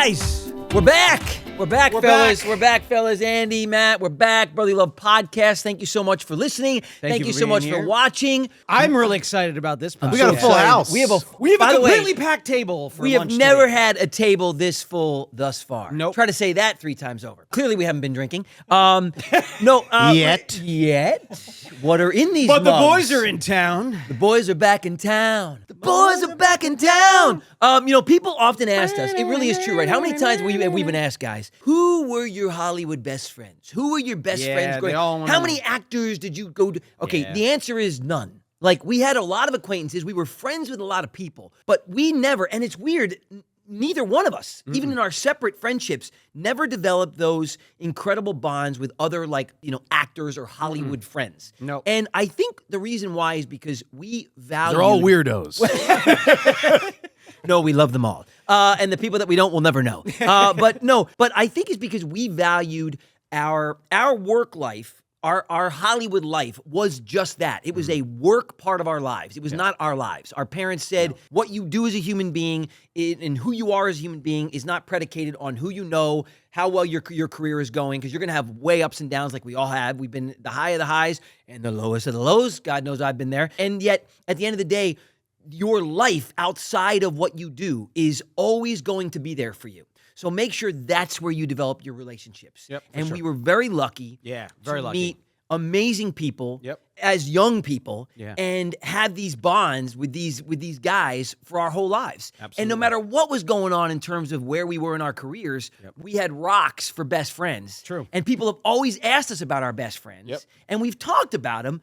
guys, we're back. We're back, fellas. We're back, fellas. Andy, Matt, we're back. Brotherly Love Podcast. Thank you so much for listening. Thank you so much for watching. I'm really excited about this. We got a full house. We have a completely packed table for We have lunch never today. had a table this full thus far. Nope. Try to say that 3 times over. Clearly, we haven't been drinking. Yet. What are in these But the mugs? boys are in town. The boys are back in town. The boys are back in town. People often asked us, it really is true, right? How many times have we been asked, guys, who were your Hollywood best friends? Who were your best friends? they all wanna How know. many actors did you go to? Okay, the answer is none. Like, we had a lot of acquaintances. We were friends with a lot of people, but we never, and it's weird, neither one of us, even in our separate friendships, never developed those incredible bonds with other, actors or Hollywood friends. No. And I think the reason why is because we value... They're all weirdos. No, we love them all. And the people that we don't, we'll never know. But I think it's because we valued our work life. Our Hollywood life was just that. It was a work part of our lives. It was not our lives. Our parents said what you do as a human being and who you are as a human being is not predicated on who you know, how well your career is going, because you're going to have way ups and downs like we all have. We've been the high of the highs and the lowest of the lows. God knows I've been there. And yet, at the end of the day, your life outside of what you do is always going to be there for you. So make sure that's where you develop your relationships. And we were very lucky to meet amazing people as young people and have these bonds with these guys for our whole lives. Absolutely. And no matter what was going on in terms of where we were in our careers, we had rocks for best friends. True. And people have always asked us about our best friends. And we've talked about them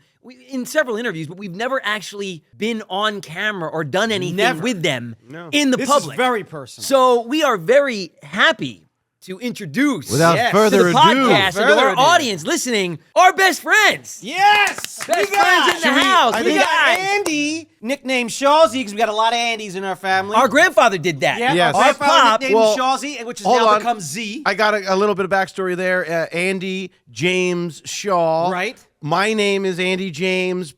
in several interviews, but we've never actually been on camera or done anything with them in the public. This is very personal. So we are very happy to introduce Without further to the ado. podcast and to our audience listening, our best friends. Yes! Best friends in the house. We got Andy, nicknamed Shawsy, because we got a lot of Andys in our family. Our grandfather did that. Yeah, Yes. our Our grandfather pop. nicknamed Shawsy, which has hold now on. become Z. I got a little bit of backstory there. Andy James Shaw. Right. My name is Andy James.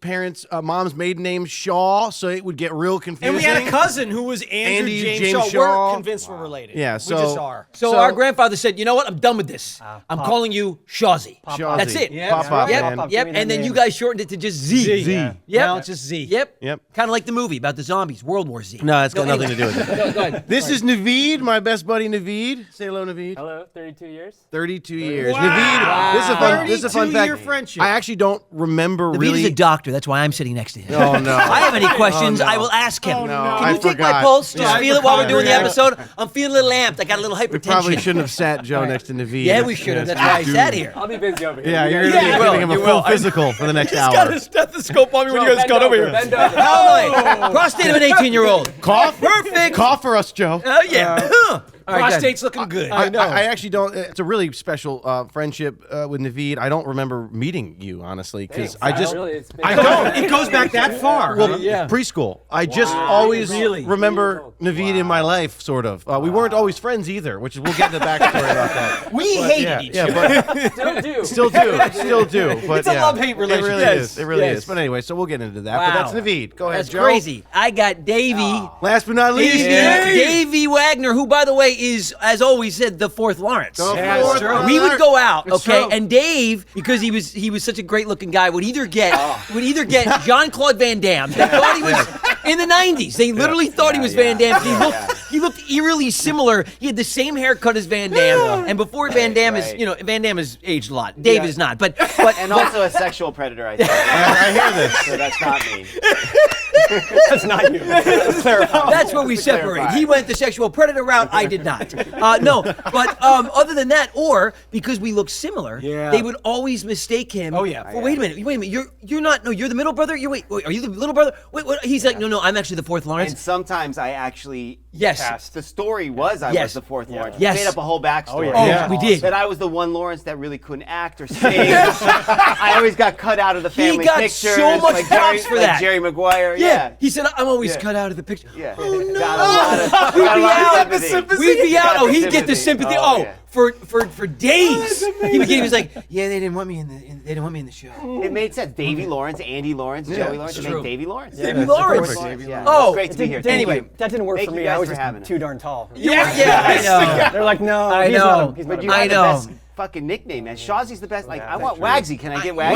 Mom's maiden name Shaw, so it would get real confusing. And we had a cousin who was Andrew James Shaw. We're convinced we're related. Yeah, We just are. So our grandfather said, you know what? I'm done with this. I'm calling you Shawsy. Shawsy. That's it. Pop, Yep. man. Yep. And then you guys shortened it to just Z. Z. Yep. Now it's just Z. Yep. Yep. Kind of like the movie about the zombies, World War Z. No, it's got nothing to do with it. Go ahead. This is Naveed, my best buddy Naveed. Say hello, Naveed. Hello, 32 years. 32 years. Wow. Naveed, this is a fun fact. 32-year friendship. I actually don't remember Naveed really. is a doctor. That's why I'm sitting next to him. Oh, no. If I have any questions, Oh, no. I will ask him. Oh, no. Can I you take my forgot. pulse? Just Yeah, feel it while we're doing the Yeah. episode. I'm feeling a little amped. I got a little We hypertension. probably shouldn't have sat Joe next to Naveed. Yeah, we should have. That's why I sat here. I'll be busy over here. Yeah, you're Yeah, going to you be will, giving him a you full will. physical for the next He's hour. got a stethoscope on me when you guys got over here. Bend over. How am I? Prostate of an 18-year-old. Cough? Perfect. Cough for us, Joe. Oh, yeah. All right, Prostate's looking good. I actually don't. It's a really special friendship with Naveed. I don't remember meeting you, honestly, because I just. Really, it's been I don't. It goes back that far. Well, preschool. I just always Really? remember Naveed in my life, sort of. We weren't always friends either, which we'll get into the backstory about that. We hated each other. But still do. still do. But It's a love-hate relationship. It really Yes. is. It really Yes. is. But anyway, so we'll get into that. Wow. But that's Naveed. Go ahead, That's Joe. crazy. I got Davey. Last but not least, Davey Wagner, who, by the way, is, as always said, the fourth Lawrence. Yeah, it's true. We would go out, It's okay, true. and Dave, because he was such a great looking guy, would either get Jean-Claude Van Damme. They thought he was in the 90s. They literally thought he was Van Damme. He looked eerily similar. He had the same haircut as Van Damme, and before Van Damme is, Van Damme has aged a lot. Dave is not, but And also a sexual predator, I think. I hear this. So that's not me. That's not you. that's where we separate. clarify. He went the sexual predator route. I did not. No, but other than that, or because we look similar, they would always mistake him. Oh, yeah. For, wait a minute. You're not. No, you're the middle brother. Wait, are you the little brother? Wait, what? He's like, no, I'm actually the fourth Lawrence. And sometimes I actually Yes. The story was I was the fourth Lawrence. Yes. We made up a whole backstory. Oh, we did. That I was the one Lawrence that really couldn't act or sing. I always got cut out of the family got pictures. so much like props Jerry, for like that. Jerry Maguire. Yeah. Yeah. He said, I'm always Yeah. cut out of the picture. Yeah. Oh, no. Got a lot of, We'd got a be lot of out. sympathy. We'd be out. Got Oh, the he'd get the sympathy. Oh, Oh, yeah. for days. He was like, yeah, they didn't want me they didn't want me in the show. It made sense. Davy Lawrence, Andy Lawrence, Joey Lawrence. It made Davy Lawrence. Davy Lawrence. Yeah. Oh, It's great to be here. Thank anyway, you. That didn't work Thank for you me. I guys was for just having us. too darn tall. Yeah, I know. They're like, no, I he's know. not. He's But not. you I have the know. best fucking nickname, man. Shawzy's the best. Like, I want Wagsy. Can I get Wagsy?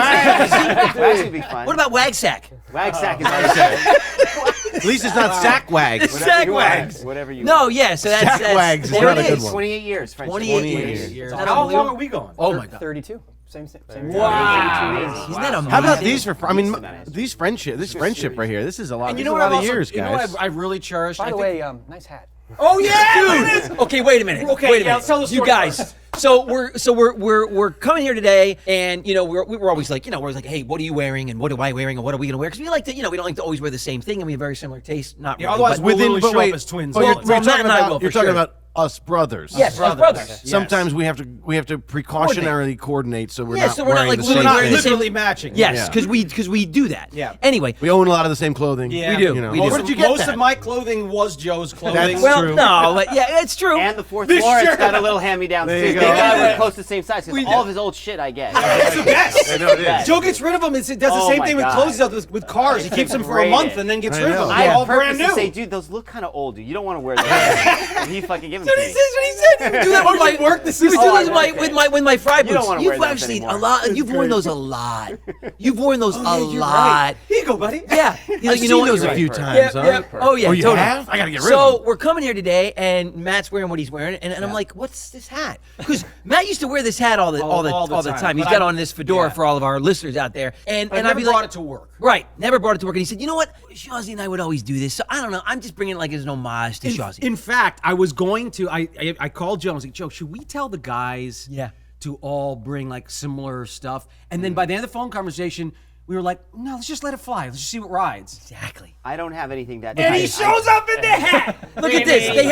Wagsy would be fun. What about Wagsack? Wagsack is nice. At least it's not sack wags. Sack Wags. Whatever you No, want. yeah, so that's Sack Wags is there not it a good is. one. 28 years, friendship. 28 years. How long are we going? Oh my God. 32. Same. Wow. Isn't that amazing? How about these for? I mean, this friendship right here. This is a lot. And This you know is a what lot I've of also, years, you know guys. what I really cherished? By I the think- way, nice hat. oh yeah, Dude. Okay, wait a minute. Okay, wait a yeah, minute. let's tell the You story guys. first. So we're coming here today, and we're always like, we're always like, hey, what are you wearing, and what am I wearing, and what are we gonna wear? Because we like to, we don't like to always wear the same thing, and we have very similar taste. Not Yeah, really, otherwise but we'll literally but show wait, up as twins. but Well, you're Matt talking and I about will, for you're talking sure. about us brothers. yes, as brothers. Yes. Sometimes we have to precautionarily coordinate so we're Yeah, not so we're not, wearing like, the We're same not wearing the thing. same- literally matching. Yes, Yeah. because we do that. Yeah. Anyway. We own a lot of the same clothing. Yeah, We do. You know. We do. Most, Where of, did you get most that? of my clothing was Joe's clothing. That's Well, true. no, but yeah, it's true. And the fourth This Lawrence shirt. got a little hand-me-down There too. you Thank go. God we're close to the same size because all of his old shit I get. It's the best. I know it is. Joe gets rid of them. It does the Oh same my thing with God. clothes he does with cars. He keeps them for a Great. month and then gets I rid of know. them. I They're all have brand purpose new. to say, dude, those look kind of old, dude. You don't want to wear those. And he fucking give them to me. That's what he said. You do that with my work the You would do Oh, that I with my fry You don't boots. wanna You've wear those actually anymore. a lot. You've worn those a lot. You've worn those a You're lot. right. Here you go, buddy. Yeah, he's like, I've you know seen what? those You're a right. few times, huh? Oh yeah, Oh, you totally. have? I gotta get rid So of them. we're coming here today, and Matt's wearing what he's wearing, and I'm like, "What's this hat?" Because Matt used to wear this hat all the time. He's But got I- on this fedora yeah. for all of our listeners out there, and But I I'd never be brought like, it to work. Right, never brought it to work. And he said, "You know what? Shawzy and I would always do this." So I don't know. I'm just bringing it like as an homage to Shawzy. In fact, I was going to. I called Joe. I was like, Joe, should we tell the guys? Yeah. To all bring like similar stuff, and then by the end of the phone conversation, we were like, no, let's just let it fly. Let's just see what rides. Exactly. I don't have anything that. And he I- shows up in the hat. Look at this. They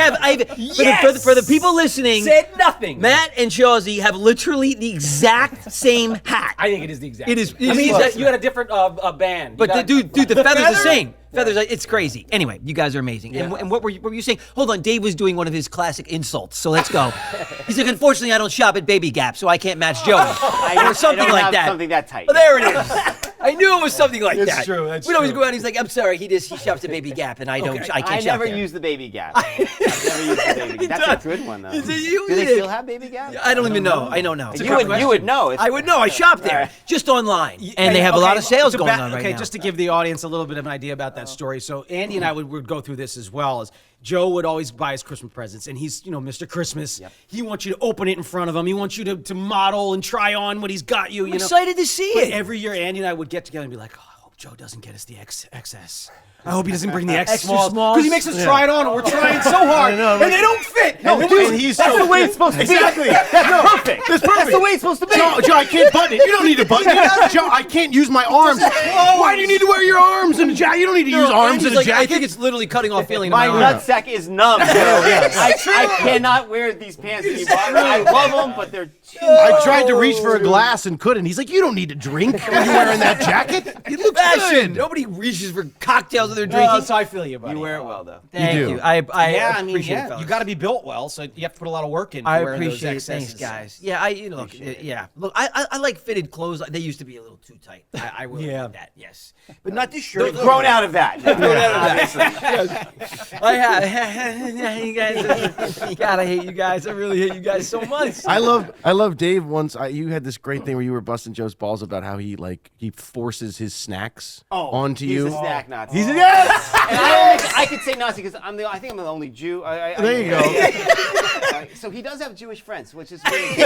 have for the people listening. Said nothing. Matt and Shawzy have literally the exact same hat. I think it is the exact. It is- same. I it mean, is- you had a different band. But You got- dude, the feather's the feather? same. Feathers, it's crazy. Anyway, you guys are amazing. And what were you saying? Hold on, Dave was doing one of his classic insults. So let's go. He's like, unfortunately, I don't shop at Baby Gap, so I can't match Joey, or something I don't like have that. Something that tight. Oh, there it is. I knew it was something like It's that. true, that's We'd always true. go out. He's like, I'm sorry, he shops at Baby Gap, and I don't. I can't I shop never there. use the Baby Gap. I've never used the Baby Gap. That's a good one though. Is Do it you? they Did. still have Baby Gap? I don't even know. I don't know. You would know. If, I would know. I shop there, Alright. just online, and they have a lot of sales to going on right okay, now. just to give the audience a little bit of an idea about that story. So Andy and I would go through this as well. As Joe would always buy his Christmas presents, and he's Mr. Christmas. Yep. He wants you to open it in front of him. He wants you to model and try on what he's got you. I'm excited to see But it. every year, Andy and I would get together and be like, oh, I hope Joe doesn't get us the XS. I hope he doesn't bring the Extra extra smalls. because he makes us try it on, and we're trying so hard, know, and they don't fit. No, And he's that's so the way it's supposed to be. Exactly. That's perfect. That's perfect. That's the way it's supposed to be. Joe, I can't button it. You don't need to button it. Joe, I can't use my arms. Why do you need to wear your arms in a jacket? You don't need to use arms in a I jacket. think it's literally cutting off feeling in My my arm. nutsack is numb. I cannot wear these pants anymore. I love them, but they're too. I tried to reach for a glass and couldn't. He's like, you don't need to drink when you're wearing that jacket. It looks Fashion. good. Nobody reaches for cocktails that they're drinking. so I feel you, buddy. You wear it well though. Thank do. you. I I mean, appreciate it, you fellas. got to be built well, so you have to put a lot of work in. I wearing those appreciate it. Thanks, XSs. guys. Yeah, Look, I like fitted clothes. They used to be a little too tight. I will Yeah. admit that. Yes, but not this shirt. Grown out of that. I have. You guys. God, I hate you guys. I really hate you guys so much. I love Dave. Once you had this great thing where you were busting Joe's balls about how he forces his snacks onto He's you. a snack Nazi. He's yes. And I could say Nazi because I think I'm the only Jew. There you go. So he does have Jewish friends, which is really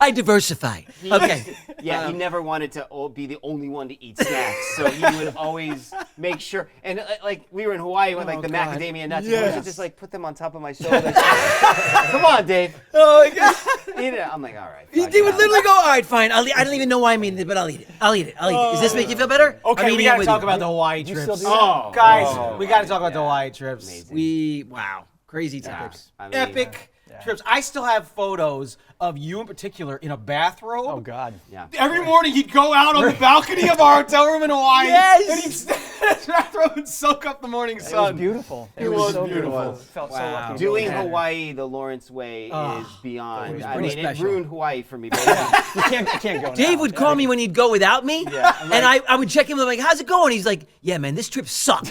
I diversify. Okay. Yeah, he never wanted to be the only one to eat snacks, so he would always make sure. And like we were in Hawaii with like the macadamia nuts, and he would just like put them on top of my shoulders. Come on, Dave. Oh my God. Eat it. I'm like, all right. He fuck would it. literally go, all right, fine. I don't even know why I mean it, but I'll eat it. I'll eat it. Does this make you feel better? Okay, I'm we eating got it to with talk you. about the Hawaii trips. still do that? Guys, we got to talk about the Hawaii trips. Amazing. Wow. Crazy times. I mean, Epic. trips. I still have photos of you in particular in a bathrobe. Oh God. Yeah. Every morning he'd go out on the balcony of our hotel room in Hawaii. Yes! And he'd stand in his bathrobe and soak up the morning It was sun. beautiful. It was so beautiful. Felt so Wow. lucky. to be Doing there. Hawaii the Lawrence way is beyond. I pretty mean, it special. ruined Hawaii for me. But You can't go. Dave now. would call me when he'd go without me, Yeah, I'm and I would check him. I'm like, "How's it going?" He's like, "Yeah, man, this trip sucks."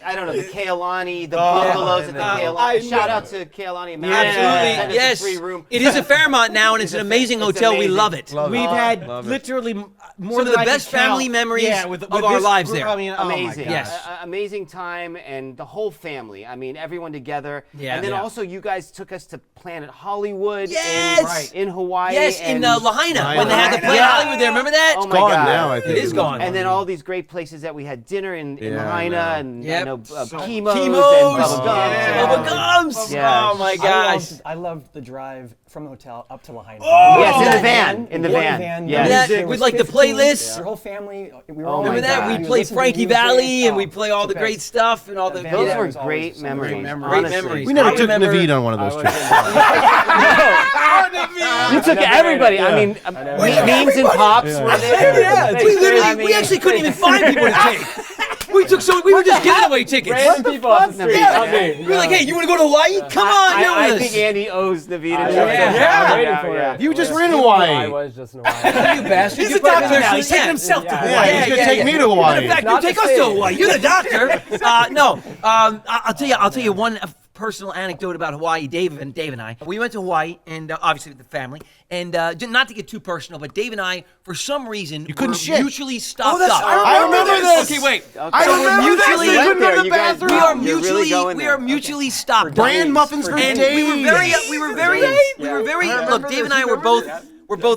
I don't know, the Kealani, the bungalows at the Kealani. Shout out to Kealani Mountain. Absolutely, Send us a yes. free room. It is a Fairmont now, and it's an amazing it's hotel. We amazing. love it. We've had Love it. literally more Some than of the I can best family count. memories with of our this lives group. there. I mean, Amazing. Oh my God. Yes. Amazing time, and the whole family. I mean, everyone together. Yeah. And then Yeah. also, you guys took us to Planet Hollywood Yes! in Hawaii. Yes, in and Lahaina, when they had the Lahaina. Planet Yeah. Hollywood there. Remember that? Oh my Gone God. now, I think. It is gone. And then all these great places that we had dinner in Yeah, Lahaina, I know. and Yep. I know Chemos, Chemos and Bubba Gums. Bubba Gums. Yeah. Oh my I gosh. loved the drive from the hotel up to Lahaina. Yes, in the van. In the Boy van. Yeah. Yes. Yeah, There with was like the 15, playlists. Your whole family. We were Oh all my Remember that? God. We'd We play listened to Frankie music. Valley, and Oh, we'd play all the the great best. stuff and all the. That Those Yeah. were was always great some memories. great Great honestly. memories. We never I took remember- Naveed on one of those trips. You took everybody. I mean, memes and pops were there. Yeah, we actually couldn't even find people to take. We were just giving away tickets. Random people off the street. Yeah. Not me. We were like, hey, you want to go to Hawaii? Come on, you're I with think us. Andy owes Naveed a trip. Yeah. I'm waiting for it. You just were in I Hawaii. was just in Hawaii. You bastard. He's You a doctor probably now. should- He's taking yeah. himself to Yeah. Hawaii. He's gonna take me to Hawaii. In fact, Not you take to us say to it. Hawaii. You're the doctor. I'll tell you one personal anecdote about Hawaii. Dave and I, we went to Hawaii, and obviously with the family. And not to get too personal, but Dave and I, for some reason, couldn't were shit. mutually stopped that's- up. I remember this. Okay, wait. I So we're remember this. mutually- You couldn't go to the You guys- bathroom. We are You're really mutually going we there. are mutually stopped up. Brand muffins for And days. we were very look, Dave and I were both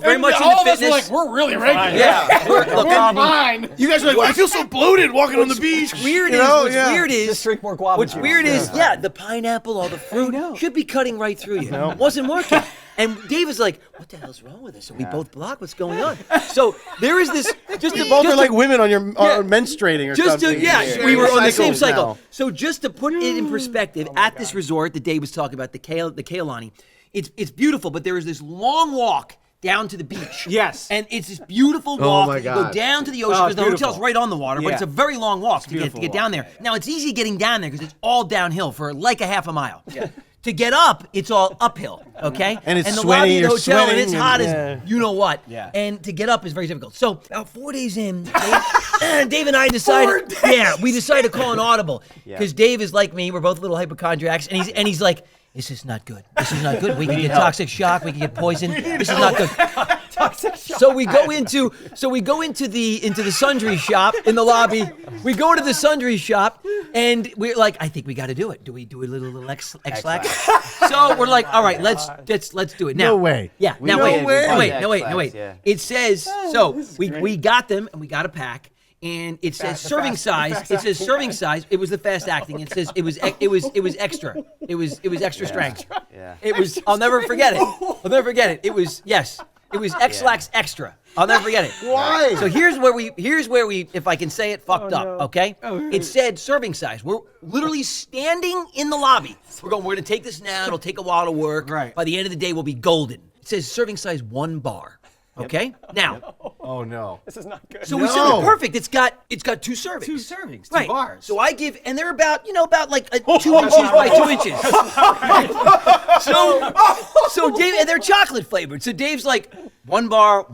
very much into all of us were fitness. like, we're really ready. Yeah, look, Fine. You guys are like, I feel so bloated walking on the beach. What's weird Just is drink more guava what's juice. weird is the pineapple, all the fruit should be cutting right through you. Wasn't working. And Dave is like, what the hell's wrong with us? And we both block what's going on. So there is this just You both are like women on your menstruating or just to, something. we were on the same Cycles cycle. now. So just to put it in perspective, at this resort that Dave was talking about, the Kealani, it's beautiful, but there is this long walk down to the beach. Yes. And it's this beautiful walk. my You go God. down to the ocean Oh, because the beautiful. hotel's right on the water, but Yeah. it's a very long walk to beautiful get walk. down there. Now, it's easy getting down there because it's all downhill for like a half a mile. To get up, it's all uphill, okay? And it's the sweaty, lobby of the you're hotel, and sweating, it's hot and- as you know what. Yeah. And to get up is very difficult. So about 4 days in, Dave and I decided, we decided to call an audible because Dave is like me. We're both little hypochondriacs, and he's like, this is not good. This is not good. We can get toxic shock. We can get poisoned. This is not good. So we go into the sundry shop in the lobby. We go to the sundry shop, and we're like, I think we got to do it. Do we do a little ex-lax? So we're like, all right, let's do it now. No way. Yeah. Now No wait, way. no wait. Yeah. It says so. We got them, and we got a pack. And it says serving size. It says serving size. It was the fast acting. It says it was extra. It was extra strength. Yeah. It was. I'll never forget it. I'll never forget it. It was It was ex-lax extra. I'll never forget it. Why? So here's where we, if I can say it, fucked up. Okay. It said serving size. We're literally standing in the lobby. We're gonna take this now. It'll take a while to work. Right. By the end of the day, we'll be golden. It says serving size 1 bar. Okay. Now. Oh no. This is not good. So we said No. it's perfect. It's got 2 servings. 2 servings, 2 Right. bars. So I give, and they're about like 2 inches by 2 inches. So Dave, and they're chocolate flavored. So Dave's like 1 bar.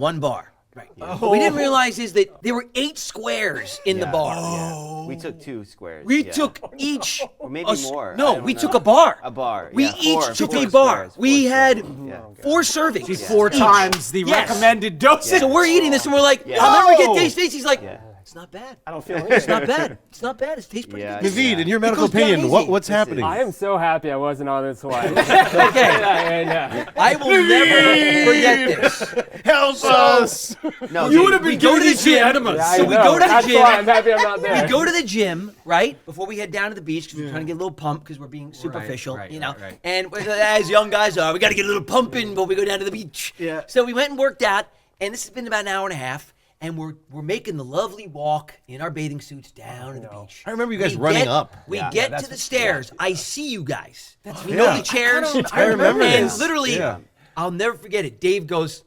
Right. What we didn't realize is that there were 8 squares in the bar. Yeah. We took 2 squares. We yeah. took each. Or maybe a s- more. I No, don't we know. took a bar. A bar. We yeah, each four- took four a bar. squares, We 4 had squares. Yeah. 4 servings. 4 each. times the Yes. recommended dosage. So we're eating this and we're like, Yeah. I'll never No. get Stacy's like, Yeah. it's not bad. I don't feel It's not bad. It's not bad. It tastes pretty Yeah. good. Naveed, in your medical goes down opinion, easy. what's happening? I am so happy I wasn't on this Hawaii. Okay. I will never forget this. Help us! No, You Dave, would have been we go to giving the these gym. enemas. I So we know. go to the That's gym. why I'm happy I'm not there. We go to the gym, right? Before we head down to the beach, because we're trying to get a little pump, because we're being superficial, right, you know. right. And as young guys are, we got to get a little pumping before we go down to the beach. Yeah. So we went and worked out, and this has been about an hour and a half. and we're making the lovely walk in our bathing suits down to the beach. I remember you guys We running get- up. We get to the stairs. I see you guys. We Yeah. know the chairs. I remember And this. literally, Yeah. I'll never forget it. Dave goes,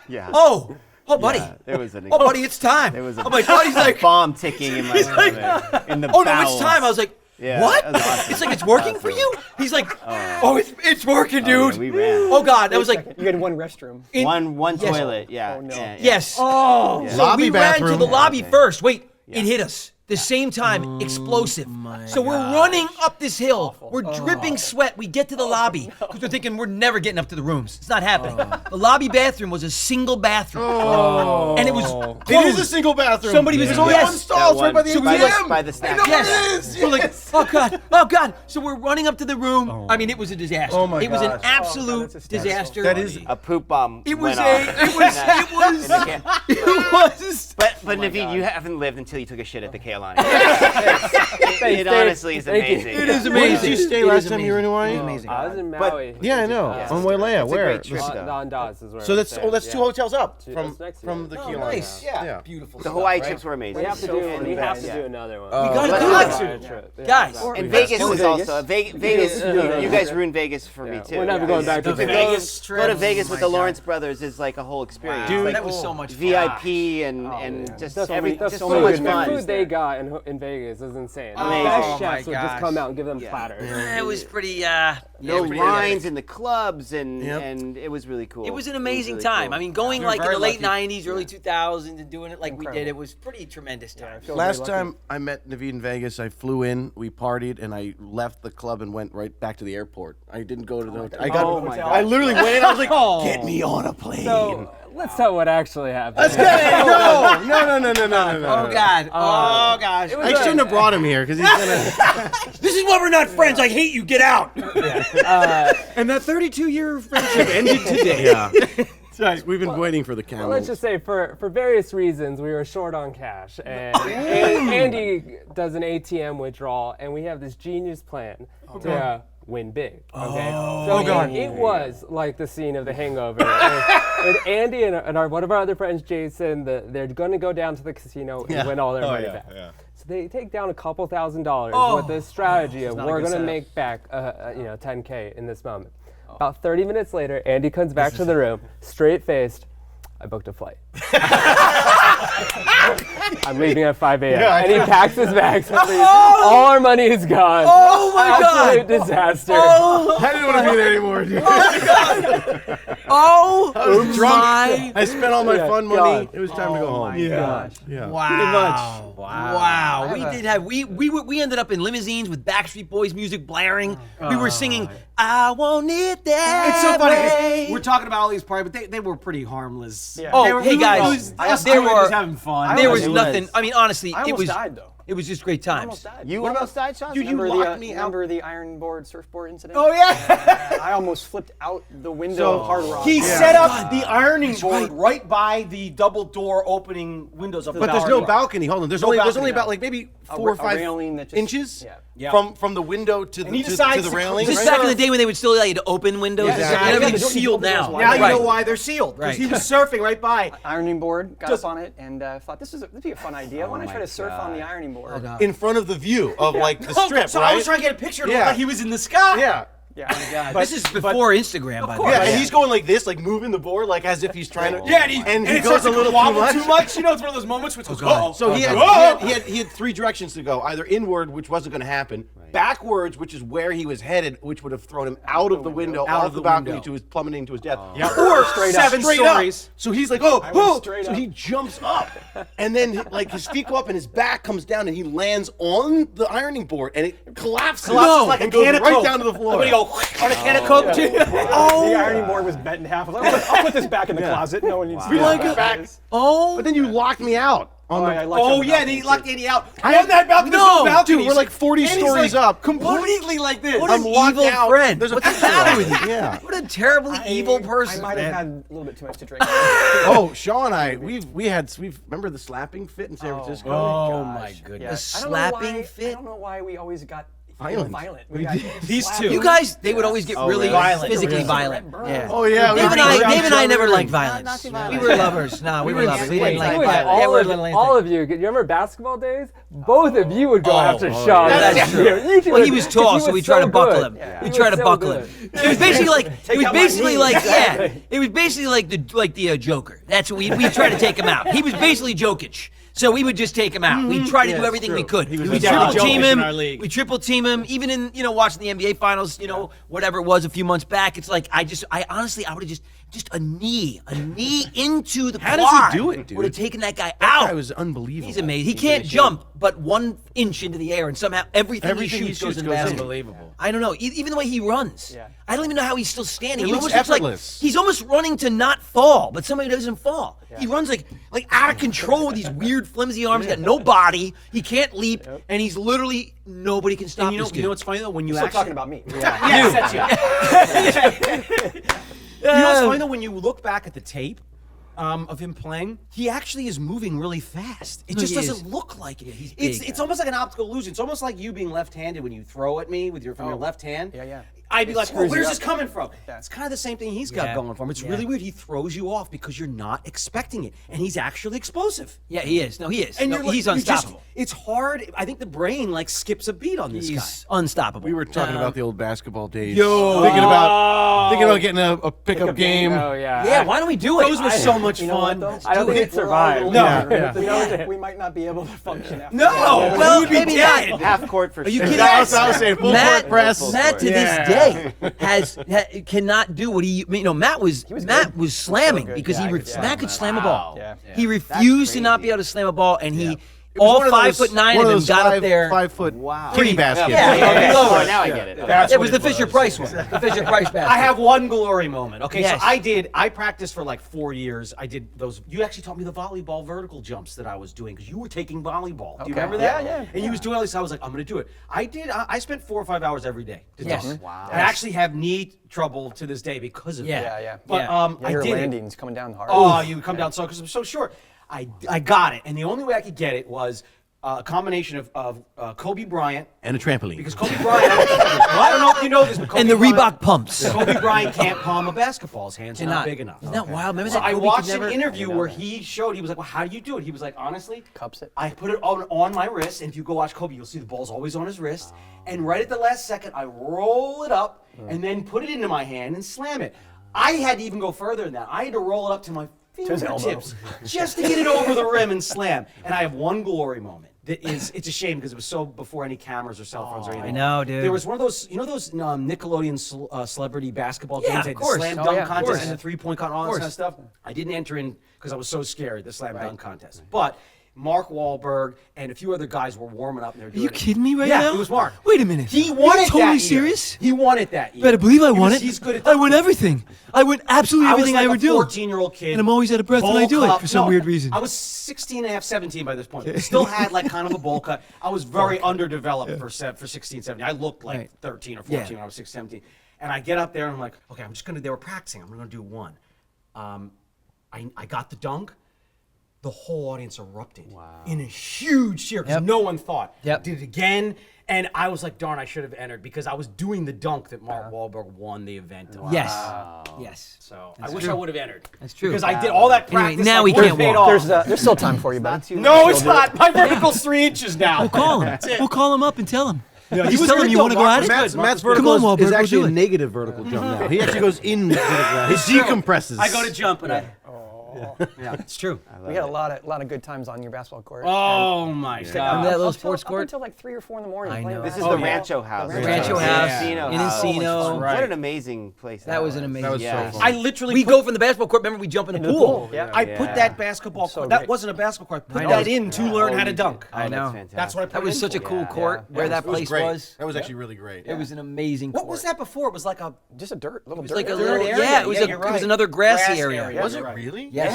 Yeah. oh, buddy. Yeah, there was an Oh, buddy, it's time. There was a oh, my buddy's like, bomb ticking in my stomach. In the oh, no, bowels. it's time. I was like, Yeah, what? that was awesome. It's like, it's working for you? He's like, oh, it's working, dude. Yeah, we ran. Oh, God. I was like, You had one restroom. One toilet. Yeah. Oh, no. yeah, yeah. yes. Oh. So Lobby we ran to bathroom. the lobby Okay. first. Wait, it hit us. The same time, explosive. So we're running up this hill. We're dripping sweat. We get to the lobby because we're thinking we're never getting up to the rooms. It's not happening. The lobby bathroom was a single bathroom, and it was It is a closed. single bathroom. Somebody was There's only yes. one stall. It's right by the So we ATM. by the snack. Yes. We're like, oh God. So we're running up to the room. I mean, it was a disaster. Oh my it was an gosh. absolute that's disaster. That is A poop bomb. It was went off. it was. But Naveed, you haven't lived until you took a shit at the Kailani. It honestly is Thank you. amazing. It is Where did amazing. you stay It last is time you were in Hawaii? amazing. I was in But- Maui. Yeah, I know. On Wailea. It's a Where? great trip, Let's- though. On Dawes is where So we that's stayed, that's yeah. 2 hotels up Two- from that's next to from it. the Oh, Key nice. Yeah. Beautiful The stuff, Hawaii right? trips were amazing. We have to so do. fun. We have to Yeah. do another one. We gotta But- do Let's it. Trip. Yeah, Guys. exactly. And Vegas was Vegas. also Vegas. You guys ruined Vegas for me Yeah. too. We're never going back to Go Vegas trip. Go to Vegas Oh with my the God. Lawrence brothers is like a whole experience. Dude, Like that was so much fun. VIP and just That's every that's just so so much much fun. food they got in Vegas is insane. The Amazing. best Oh chefs my would just gosh. come out and give them Yeah. platters. It was pretty. No pretty lines in the clubs and Yep. and it was really cool. It was an amazing really time. cool. I mean, going We were like in very the late lucky. '90s, early 2000s, and doing it like we did, Incredible. it was pretty tremendous time. Last time I met Naveed in Vegas, I flew in, we partied, and I left the club and went right back to the airport. I didn't go to the hotel. I got. Oh my God. I literally went in. I was like, "Get me on a plane." So let's tell what actually happened. no. Oh God! Oh gosh! I shouldn't have brought him here because he's gonna. This is why we're not friends. I hate you. Get out. And that 32-year friendship ended today. Yeah. We've been waiting for the camera. Let's just say for various reasons we were short on cash, and Andy does an ATM withdrawal, and we have this genius plan to win big. Okay, so it was like the scene of The Hangover. with Andy and one of our other friends, Jason, they're going to go down to the casino and win all their money back. So they take down a couple $1,000s with this strategy of we're going to make back $10K in this moment. About 30 minutes later, Andy comes back to the room, straight-faced. I booked a flight. I'm leaving at 5 a.m. And he packs his bags and leaves. All our money is gone. Oh my God! Absolute disaster. I didn't want to be there anymore, dude. Oh I was drunk. my! I spent all my Yeah, fun money. God. It was time to go home. Gosh. Yeah. Wow! Wow! We did have we ended up in limousines with Backstreet Boys music blaring. We were singing "I Want It That It's so funny 'cause Way." we're talking about all these parties, but they were pretty harmless. Yeah. Oh, They were, hey, guys, us there two were were- just having fun. There was It was. nothing. I mean, honestly, I it almost was died though. it was just great I times. almost died. You almost died, Sean? Remember locked me out? Remember the iron board surfboard incident? Oh yeah. I almost flipped out the window of Hard Rock. He set up the ironing board right by the double door opening windows of the But there's no balcony. Hold on. There's only balcony about now. like maybe 4 or 5 railing that just- inches yeah. from the window to he the decides to the to railing. This is right? back in the day when they would still allow you to open windows. Yeah, and everything's exactly. sealed Yeah, now. Now you Right. know why they're sealed. Because he was surfing right by. Ironing board, got Just- up on it, and thought this would be a fun idea. Why don't I try to surf on the ironing board? in front of the view of like the strip, So right? I was trying to get a picture to look Yeah. like he was in the sky. Yeah. Yeah. This is before Instagram, by the way. Yeah, and he's going like this, like moving the board, like as if he's trying to. Yeah, and he it goes starts a to little wobble too much. You know, it's one of those moments which goes, God. So he had 3 directions to go: either inward, which wasn't going to happen; backwards, which is where he was headed, which would have thrown him out of the window, Out off of the the balcony window. to his plummeting to his death. Or Straight up. seven Straight stories. up. So he's like, oh. straight So up. he jumps up, and then like his feet go up, and his back comes down, and he lands on the ironing board, and it collapses. Collapses like a and goes can of right Coke. down to the floor. Somebody go on a can of Coke. The ironing board was bent in half. I was like, I'll put this back in the closet. No one needs to see this. Oh, But then you locked me out on the. I left you on Oh the yeah, and balcony. he locked Andy out. I On that balcony, there's No, no balcony. dude, we're like 40 And he's, stories like, up. completely like this. What I'm an locked evil out. friend. There's a What's the picture matter of with it. you? Yeah. What a terribly evil person. I might have had a little bit too much to drink. Oh, Sean and I, we've remember the slapping fit in San Francisco? Oh my goodness. A I don't know slapping why- fit. I don't know why we always got Violent. We got These slapped. two. You guys, they would always get really Violent. physically violent. Yeah. Oh yeah. Dave and I never liked Not violence. too We violent. were lovers. No, we were lovers. We didn't like Wait, violence. Yeah, we're a little all of you, you remember basketball days? Both of you would go after Sean. That's true. You two Well, he would- was 'cause tall, he so we was tried to so buckle good. him. He We was tried to so buckle good. him. It was basically like Take out my knee. It was basically like the Joker. That's what we tried to take him out. He was basically Jokic. So we would just take him out. We'd try to do everything we could. was We definitely triple team Jokic in him. our league. We triple team him. Even in watching the NBA finals, whatever it was a few months back. It's like I honestly I would have just a knee into the How does quad. he do it, dude? Would have taken that guy That out. guy was unbelievable. He's amazing. He can't jump but 1 inch into the air, and somehow everything he shoots goes in the basket. Unbelievable. I don't know. Even the way he runs. Yeah. I don't even know how he's still standing. It He looks almost looks like effortless. he's almost running to not fall, but somebody doesn't fall. He runs like out of control with these weird flimsy arms. He's got no body. He can't leap, and he's literally nobody can stop And this dude. you know what's funny though? When you Still actually talking about me. Yes, that's you. You know what's funny though? When you look back at the tape of him playing, he actually is moving really fast. It just he is. doesn't look like it. he's It's big. it's almost like an optical illusion. It's almost like you being left-handed when you throw at me from your left hand. Yeah. I'd be like, screws where's you this up. coming from? Yeah. It's kind of the same thing he's got Yeah. going for him. It's really weird. He throws you off because you're not expecting it, and he's actually explosive. Yeah, he is. No, he is. And No, you're like, he's you just- unstoppable. it's hard. I think the brain skips a beat on this guy. He's unstoppable. We were talking about the old basketball days. Yo. Thinking about getting a pickup game. Oh yeah. Yeah, why don't we do it? Those were so much You know what, fun. though? I don't think it survived. No. We might not be able to function after No. that. Well, we would be maybe dead. not. Half court for Are you sure. kidding? That's what I was saying. Full court press. Matt to this day cannot do what he. Matt was slamming good. because Yeah, Matt could slam a ball. Yeah. He refused to not be able to slam a ball, and he It was all one of 5'9" one of them those got up there. 5 foot Wow. kitty baskets. Yeah, yeah. Oh, now I get it. That's It what was the Fisher Price one. The Fisher Price basket. I have one glory moment. Okay, Yes. so I practiced for like 4 years. I did those. You actually taught me the volleyball vertical jumps that I was doing because you were taking volleyball. Do you remember that? Yeah. And you was doing all this. I was like, I'm going to do it. I spent 4 or 5 hours every day to Yes. dunk. Wow. I actually have knee trouble to this day because of Yeah. that. Yeah. But Yeah. I Your did it. landing's coming down hard. Oh, you come down so because I'm so short. I got it, and the only way I could get it was a combination of Kobe Bryant. And a trampoline. Because Kobe Bryant, I don't know if you know this, but Kobe And the Bryant, Reebok pumps. Kobe Bryant can't palm a basketball. His hands are not Cannot. big enough. Isn't that wild? Remember So that I Kobe watched could an never- interview where he showed, he was like, well, how do you do it? He was like, honestly, Cups it. I put it on my wrist, and if you go watch Kobe, you'll see the ball's always on his wrist. And right at the last second, I roll it up and then put it into my hand and slam it. I had to even go further than that. I had to roll it up to my his elbow. fingertips just to get it over the rim and slam. And I have one glory moment. It's a shame because it was so before any cameras or cell phones or anything. I know, dude. There was one of those, those Nickelodeon celebrity basketball Yeah, games. of They had the course. slam Oh, dunk yeah, of contest course. and the three-point contest, all that kind of stuff. I didn't enter in because I was so scared, the slam dunk contest. But Mark Wahlberg and a few other guys were warming up and they were Are doing you it. kidding me right Yeah, now? it was Mark. Wait a minute. He Are won you it totally that year. serious? He won it that year. Better believe I won Because it. He's good at I win everything. I win absolutely everything I I was ever like a do. 14-year-old kid. And I'm always out of breath when I bowl do it cut. for some No, weird reason. I was 16 and a half, 17 by this point. But still had like kind of a bowl cut. I was very underdeveloped for 16, 17. I looked like Right. 13 or 14 Yeah. when I was 16, 17. And I get up there and I'm like, okay, they were practicing. I'm going to do one. I got the dunk. The whole audience erupted in a huge cheer because Yep. no one thought. Yep. Did it again. And I was like, darn, I should have entered because I was doing the dunk that Mark Wahlberg won the event on. Yes. Yes. So I wish I would have entered. That's true. Because I did all that Anyway, practice. now like, we can't paid walk. off. There's still time for you, buddy. No, it's not. My vertical's 3 inches now. We'll call him. We'll call him up and tell him. he Just was tell him good you though. want to go Mark at was it. good. Matt's Come on, vertical Wahlberg, is we'll actually do a it. negative vertical jump now. He actually goes in vertical now. He decompresses. I go to jump and yeah, it's true. We had a lot of good times on your basketball court. Oh my Remember God. that little Up sports till, court? Up until like 3 or 4 in the morning. I playing know. This is basketball. the Rancho House. Rancho House Encino in House. Encino. Right. What an amazing place. That was an amazing was so yeah. fun. I literally We put, go from the basketball court. Remember, we jump in the pool. Yeah. I put that basketball So court. That great. wasn't a basketball court. I put I know. that in to learn how to dunk. I know. That's fantastic. That's what I put That was in such a for. cool court where that It was place great. was. That was actually really great. It was an amazing court. What was that before? It was like a Just a little It was dirt. like a area. little, area. yeah, it was, Yeah, it you're was right. another grassy Grass area. area. Was it You're right. really? Yes.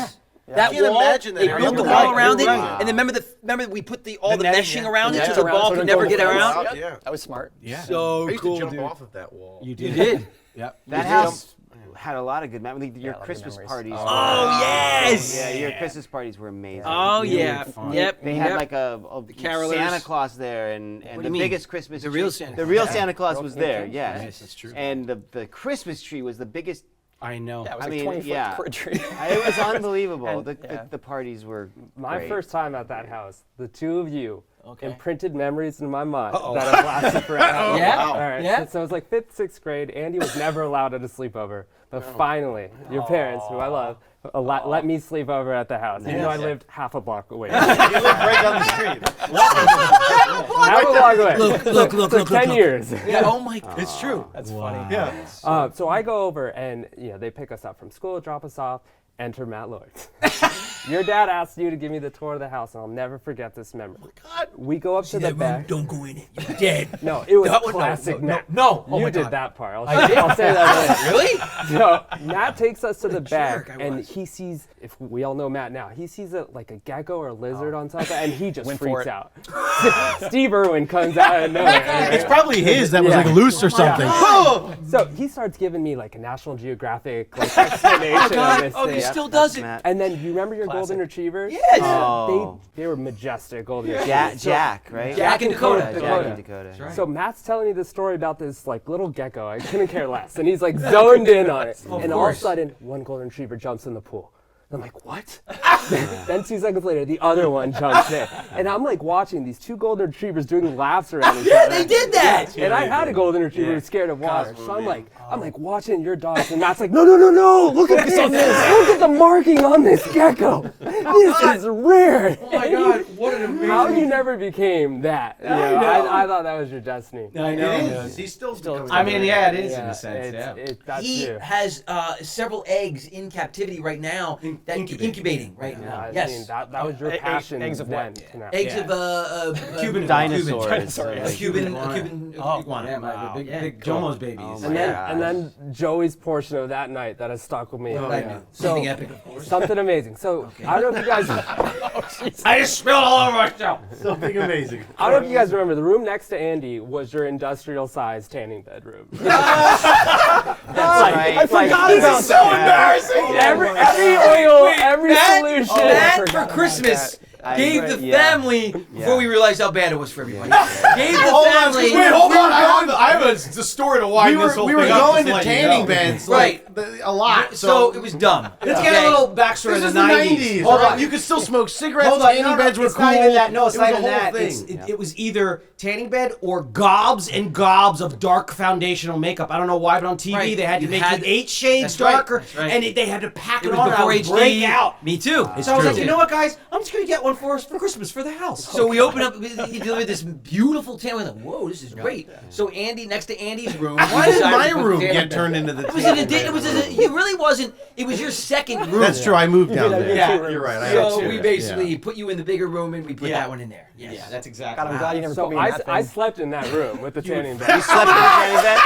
I That can't wall, imagine that they area. built the You're wall right, around it, you're right. and then remember we put all the net, meshing yeah. around it Yeah, so the around ball so could it never goes get over the around. wall. Yeah. That was smart. Yeah. So I used cool, to jump dude. off of that wall. You You did. Yep. That house had a lot of good memories. Your Christmas parties. Oh, yes! Yeah, your Christmas parties were amazing. Oh, yeah. Yep. They had yep. like a carolers. Santa Claus there, and do the you mean? biggest Christmas The tree. real Santa The real Claus. Santa Claus was there, yes. Yes, that's true. And the Christmas tree was the biggest. I know. That was I like mean, 20 yeah. foot for a tree. It was unbelievable. And- The parties were My great. first time at that house, the two of you imprinted memories in my mind that have lasted forever. Yeah? All right. Yeah? So it was like 5th, 6th grade. Andy was never allowed at a sleepover. But finally, your parents, who I love, let me sleep over at the house, even though I lived half a block away. You live right down the street. Half a block away. Look, So 10 years. Yeah, oh my God. It's true. That's funny. Yeah. So I go over and they pick us up from school, drop us off. Enter Matt Lloyd. Your dad asked you to give me the tour of the house, and I'll never forget this memory. We go up to the back. Don't go in it. You're dead. No, it was No, no, classic no, Matt. no. Oh you my did God. that part. I'll say that later. Really? So Matt takes us to the back, jerk I and was. he sees, if we all know Matt now, he sees like a gecko or a lizard on top of it, and he just Went for freaks it. out. Steve Irwin comes out of nowhere. It's probably his that was like loose or something. So he starts giving me like a National Geographic like explanation on this Oh, thing. he still does it. Matt. And then you remember your golden retrievers? Yes. Oh. They were majestic golden retrievers. Jack, right? Jack and Dakota. Yeah, Jack Dakota. and Dakota. So Matt's telling me the story about this like little gecko. I couldn't care less, and he's like zoned in on it. And all of a sudden, one golden retriever jumps in the pool. I'm like, what? Then 2 seconds later, the other one jumps in, and I'm like watching these 2 golden retrievers doing laps around each Yeah, other. they did that. And I had a golden retriever who was scared of water, so I'm like watching your dogs, and Matt's like, no, look at this, look at the marking on this gecko. This is rare. Oh my God, what an amazing. How you never became that? You know, I thought that was your destiny. I know. He's still I mean, yeah, it is in Yeah, a sense. Yeah. that's He you. has several eggs in captivity right now, that incubating right Yeah, now. I Yes. mean, that was your passion. eggs of then what? to now. Eggs of Cuban Dinosaurs. A Cuban iguana. Yeah, my big Jomo's babies. And then Joey's portion of that night that has stuck with me. Something epic, of course. Something amazing. So I don't know if you guys, I just spilled all over myself. something amazing. I don't know if you guys remember, the room next to Andy was your industrial-sized tanning bedroom. Right. I forgot about So embarrassing. every oil, every Matt, solution. Matt for Christmas gave the family, before we realized how bad it was for everybody, gave the family. Wait, hold on. I have a story to wind this whole we thing were up, going just to let you tanning know. beds, Right. A lot. So it was dumb. Let's get a little backstory This of is the 90s. Hold right? on. You could still smoke cigarettes. Hold on, Tanning no, beds were it's cool. not even that. No, it's It not was even a whole that. thing. It was either tanning bed or gobs and gobs of dark foundational makeup. I don't know why, but on TV Right. they had to You make had- it 8 shades That's right. darker, That's right. and they had to pack It it, was on. before and I HD. would break out. Me too. So I was like, you know what, guys? I'm just gonna get one for us for Christmas for the house. So we open up, he delivered this beautiful tan. We're like, whoa, this is great. So Andy, next to Andy's room. Why did my room get turned into the? It was it really wasn't, it was your second room. That's true. I moved down there. Yeah, You're right. I had So two. we basically put you in the bigger room and we put that one in there. Yes. yeah, that's exactly. God, I'm glad you never put So me in that I thing. slept in that room with the tanning bed. You slept in the tanning bed?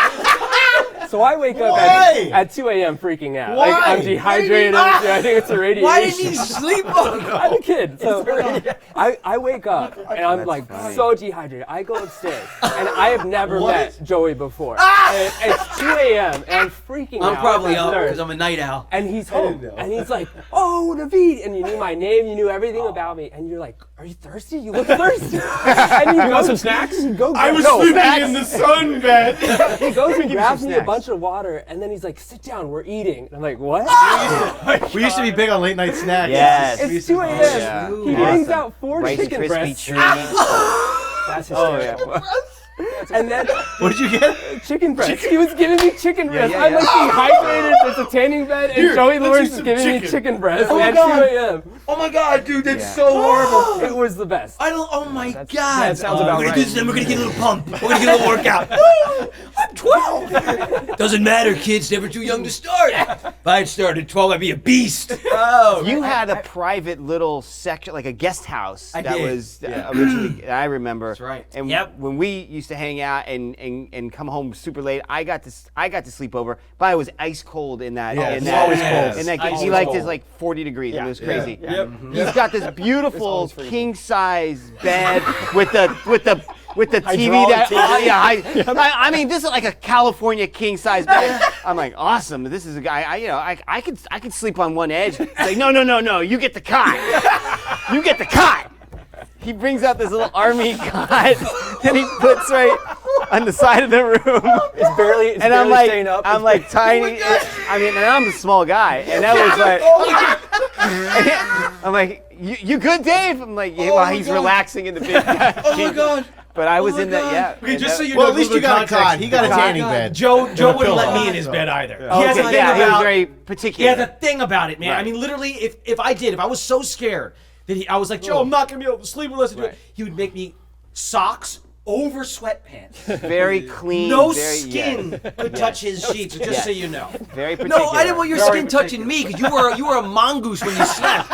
So I wake up Why? at 2 a.m. freaking out. Why? Like I'm dehydrated. Yeah, I think it's a radiation. Why didn't he sleep? I'm a kid. So I wake up and I'm like so dehydrated. I go upstairs and I have never met Joey before. And it's 2 a.m. and I'm freaking out. I'm probably I'm up thirst. because I'm a night owl. And he's home. And he's like, oh, Naveed. And you knew my name, you knew everything about me. And you're like, are you thirsty? You look thirsty. And you want some snacks? You go I was no, sleeping snacks. in the sunbed. He goes and me grabs some me a snacks. bunch of water, and then he's like, sit down, we're eating. And I'm like, what? We used to be big on late night snacks. Yes. It's 2 a.m. Yeah. He brings out 4 Rice chicken Krispie breasts. treats. That's Oh, hysterical. yeah. And then What did you get? chicken breasts. He was giving me chicken breasts. yeah, I'm yeah. like dehydrated. There's a tanning bed, and Here, Joey let's Lawrence eat is some giving me chicken. chicken breasts Oh my at God. 2 a.m. Oh my God, dude, that's Yeah. so horrible. It was the best. I don't, oh my God. that sounds about we're gonna right. do this, then we're gonna get a little pump. We're gonna get a little workout. I'm 12. Doesn't matter, kids, never too young to start. If I had started at 12, I'd be a beast. Oh. You had a private little section, like a guest house I that did. was originally. I remember. That's right. And Yep. when we used to hang out and come home super late, I got to sleep over, but I was ice cold in that. Yeah, in it's that, always cold. In that, Ice he liked cold. his like 40 degrees. And it was Yeah. crazy. Yeah. He's got this beautiful king size bed with the with the TV Hydraulic that I mean, this is like a California king size bed. I'm like, awesome. This is a guy. I could sleep on one edge. He's like, no. You get the cot. You get the cot. He brings out this little army cot that he puts right on the side of the room. It's barely And I'm like, staying up. I'm like tiny. I mean, and I'm a small guy, and that was like, I'm like, you good, Dave? I'm like, yeah. Well, he's relaxing in the big. Oh my God. But I was in that, yeah. Okay, just so you Well, know, at least you got a cot. He got a tanning bed. Joe wouldn't let me in his bed either. He has a thing he was about. very He particular. has a thing about it, man. Right. I mean, literally, if I was so scared that I was like, Joe, I'm not gonna be able to sleep unless I do it. He would make me socks over sweatpants. Very clean. No very, skin could touch his sheets, just so you know. Very particular. No, I didn't want your skin touching me because you were a mongoose when you slept.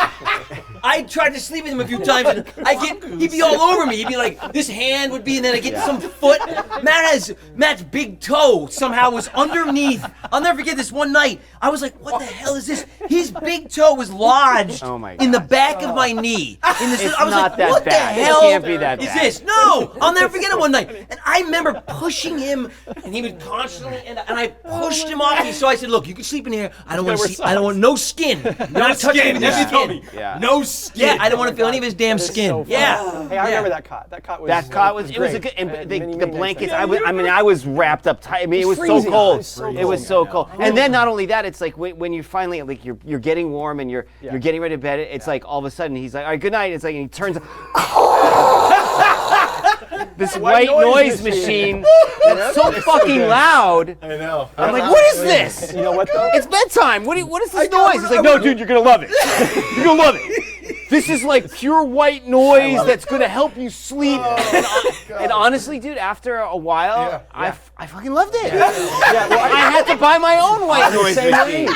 I tried to sleep with him a few times, and he'd be all over me. He'd be like, this hand would be, and then I get some foot. Matt's big toe somehow was underneath. I'll never forget this one night. I was like, what the hell is this? His big toe was lodged Oh my in the back of my knee. It's I was not like, that what bad. the It hell can't be that is bad. this? No, I'll never forget it one night. And I remember pushing him, and he would constantly, and I pushed him off me. So I said, look, you can sleep in here. I don't want no skin. Not touching with your skin. Yeah. No skin. Yeah, I don't want to feel any of his damn skin. so funny. Yeah. Hey, I remember that cot. That cot was. It was a good, and Many, the many blankets. nights. I was wrapped up tight. I mean, it was so freezing. cold. It was so It was cold. so cold. And then not only that, it's like when you finally like you're getting warm and you're getting ready to bed. It's like all of a sudden he's like, all right, good night. It's like and he turns. This white noise machine that's so fucking loud. I know. I'm like, what is this? You know what though? It's bedtime. What is this noise? He's like, no, dude, you're gonna love it. You're gonna love it. This is like pure white noise that's gonna help you sleep. And honestly, dude, after a while, I fucking loved it. I had to buy my own white noise machine.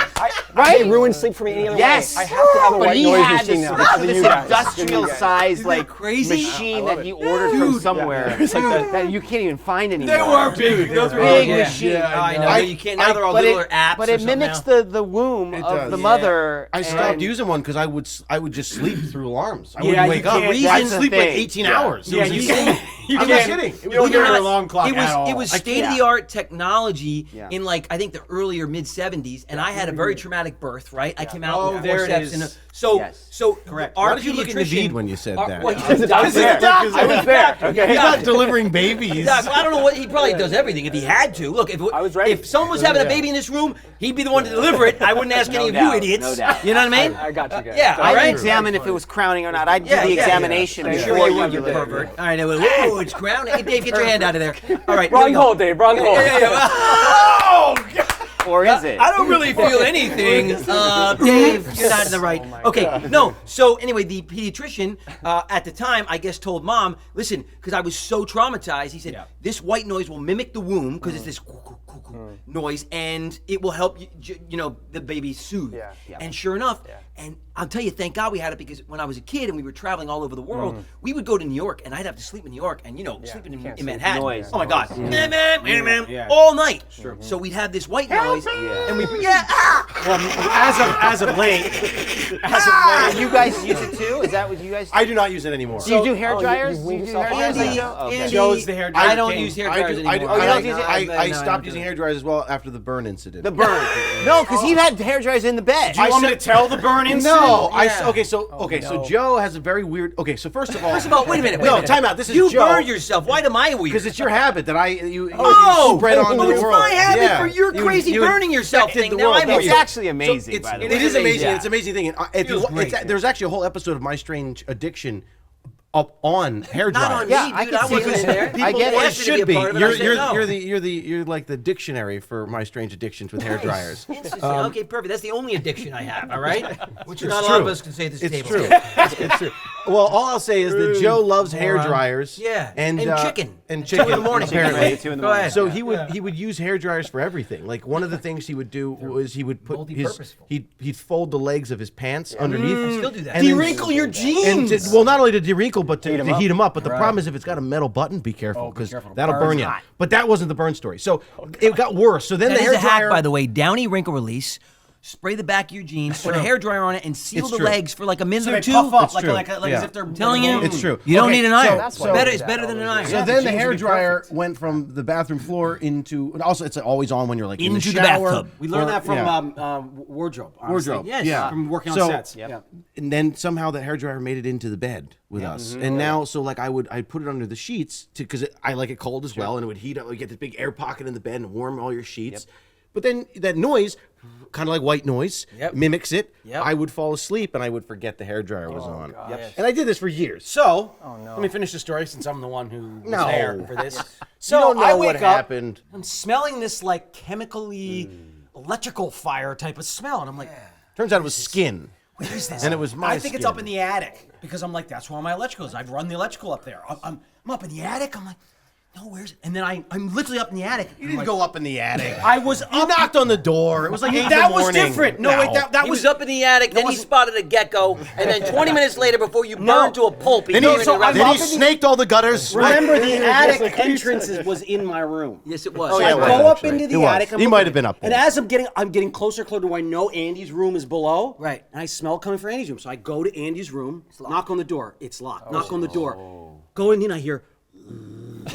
Right? It ruined sleep for me any other Yes. way. I have to have a But white he noise had machine this, now. this industrial sized like crazy? machine that he ordered from somewhere that you can't even find anymore. They were big. Those were Big Yeah. machine. Yeah, I know. You can't. Now they're all little apps. But or it something mimics now. the womb of does. the Yeah. mother. I stopped and- using one because I would just sleep through alarms. I Yeah, wouldn't you wake up. can't- I'd that's the sleep like thing. 18 Yeah. hours. Yeah, It was you insane. can't. You I'm not can't. kidding. You don't Believe it or get an not, alarm clock It was at all. it was I state of the art technology in like I think the earlier mid 70s, and I had a very traumatic birth. Right, I came out with there it forceps, is. and so Yes. so Correct. Our Why did you look at pediatrician- Naveed when you said that? well, he's a I was there. doctor. I was there. Okay. He's not delivering babies. Doc, well, I don't know what he probably does everything if he had to. Look, I was ready. if someone was having a baby in this room, he'd be the one to deliver it. I wouldn't ask any of doubt, you idiots. no doubt. You know what I mean? I got you guys. Yeah, all I'd right. examine if it was crowning or not. I'd do Yeah, the yeah, examination I'm before sure you you would, you deliver. pervert. All right, whoa, it's crowning. Hey, Dave, get your hand out of there. All right, here Wrong we go. hole, Dave. Wrong hole. Oh, God. Or is it? I don't really feel anything, Dave. You're not in the right. Okay, no. So anyway, the pediatrician at the time, I guess, told mom, listen, because I was so traumatized. He said, this white noise will mimic the womb because it's this noise, and it will help the baby soothe. Yeah. And sure enough, and I'll tell you, thank God we had it because when I was a kid and we were traveling all over the world, we would go to New York, and I'd have to sleep in New York, and sleeping in Manhattan. Noise. Oh my God, all night. So we'd have this white noise, and we As of late, You guys use it too? Is that what you guys do? I do not use it anymore. Do you do hair you dryers? wean Do you do yourself hair off dryers? that? Okay. Andy, Joe's the hairdryer I don't king. use hair I dryers do, anymore. you don't use it? I stopped using hair dryers as well after the burn incident. The burn. No, because he had hair dryers in the bed. Do you want me to tell the burn incident? No, Yeah. So Joe has a very weird. Okay, so first of all, Wait a minute. No, time out. This is you Joe. burned yourself. Why am I weird? Because it's your habit that you Oh, spread on the it's world. my habit Yeah. for your You- crazy you burning yourself infected thing. the Now world. I'm No, It's weird. actually amazing, by the way. It is amazing. Yeah. It's an amazing thing. And if you, Feels great. there's actually a whole episode of My Strange Addiction up on hair Not dryers. on Yeah, me, I dude. can I see wasn't that. there. I get it. It asked me to should be be. a part of it. I said no. You're like the dictionary for My Strange Addictions with hair dryers. Interesting. Okay, perfect. That's the only addiction I have. All right, which It's not a lot of true. us can say at this It's table. true. It's true. Well, all I'll say is that Joe loves hair dryers. Yeah, and chicken. And 2 chicken. in the morning. Apparently. 2 in the Go morning. ahead. So he would use hair dryers for everything. Like one of the things he would do was he would put multi-purposeful. he'd fold the legs of his pants underneath. I still do that. And then- De-wrinkle your And jeans. well, not only to de-wrinkle, but to heat them up. But the Right. problem is if it's got a metal button, be careful because careful. that'll Burns burn you. hot. But that wasn't the burn story. So it got worse. So then That the is hair a hack, dryer. by the way. Downy wrinkle release. spray the back of your jeans, put a hairdryer on it, and seal It's the true. legs for like a minute So or they two. puff up It's like true. as if they're. I'm telling you, It's true. You don't Okay, need an so- iron. that's It's why better. we It's better than an iron. So then the jeans would be hairdryer perfect. went from the bathroom floor into, and also it's always on when you're like in Into the the shower. bathtub. We learned or- that from yeah. wardrobe. Honestly. Wardrobe. Yes. Yeah. From working on So- sets. Yeah. And then somehow the hairdryer made it into the bed with us, and now so like I'd put it under the sheets because I like it cold as well, and it would heat up. You get this big air pocket in the bed and warm all your sheets. But then that noise, kind of like white noise, mimics it. I would fall asleep and I would forget the hairdryer was on. And I did this for years. So, let me finish the story since I'm the one who was No. there for this. You So don't know I what wake up, happened. I'm smelling this like chemically electrical fire type of smell, and I'm like, Turns out it was skin. what is this? And it was my I think it's up skin. in the attic because I'm like, that's where all my electrical is. I've run the electrical up there. I'm up in the attic. I'm like, no, where's it? And then I'm literally up in the attic. You didn't go up in the attic. I was You up. knocked on the door. It was like 8 in That the was morning. different. No, wait, that He was was up in the attic, then he wasn't- spotted a gecko, and then 20 minutes later, before you burned to a pulp, he Then turned he, it around. then he up in the- snaked all the gutters. Remember, the attic entrance was in my room. Yes, it was. Oh, So yeah, I it was, go up actually. into It the was. attic. I'm He looking- might have been up there. And as I'm getting closer to where I know Andy's room is below. Right. And I smell coming from Andy's room. So I go to Andy's room, knock on the door. It's locked. Knock on the door. Go in, and I hear,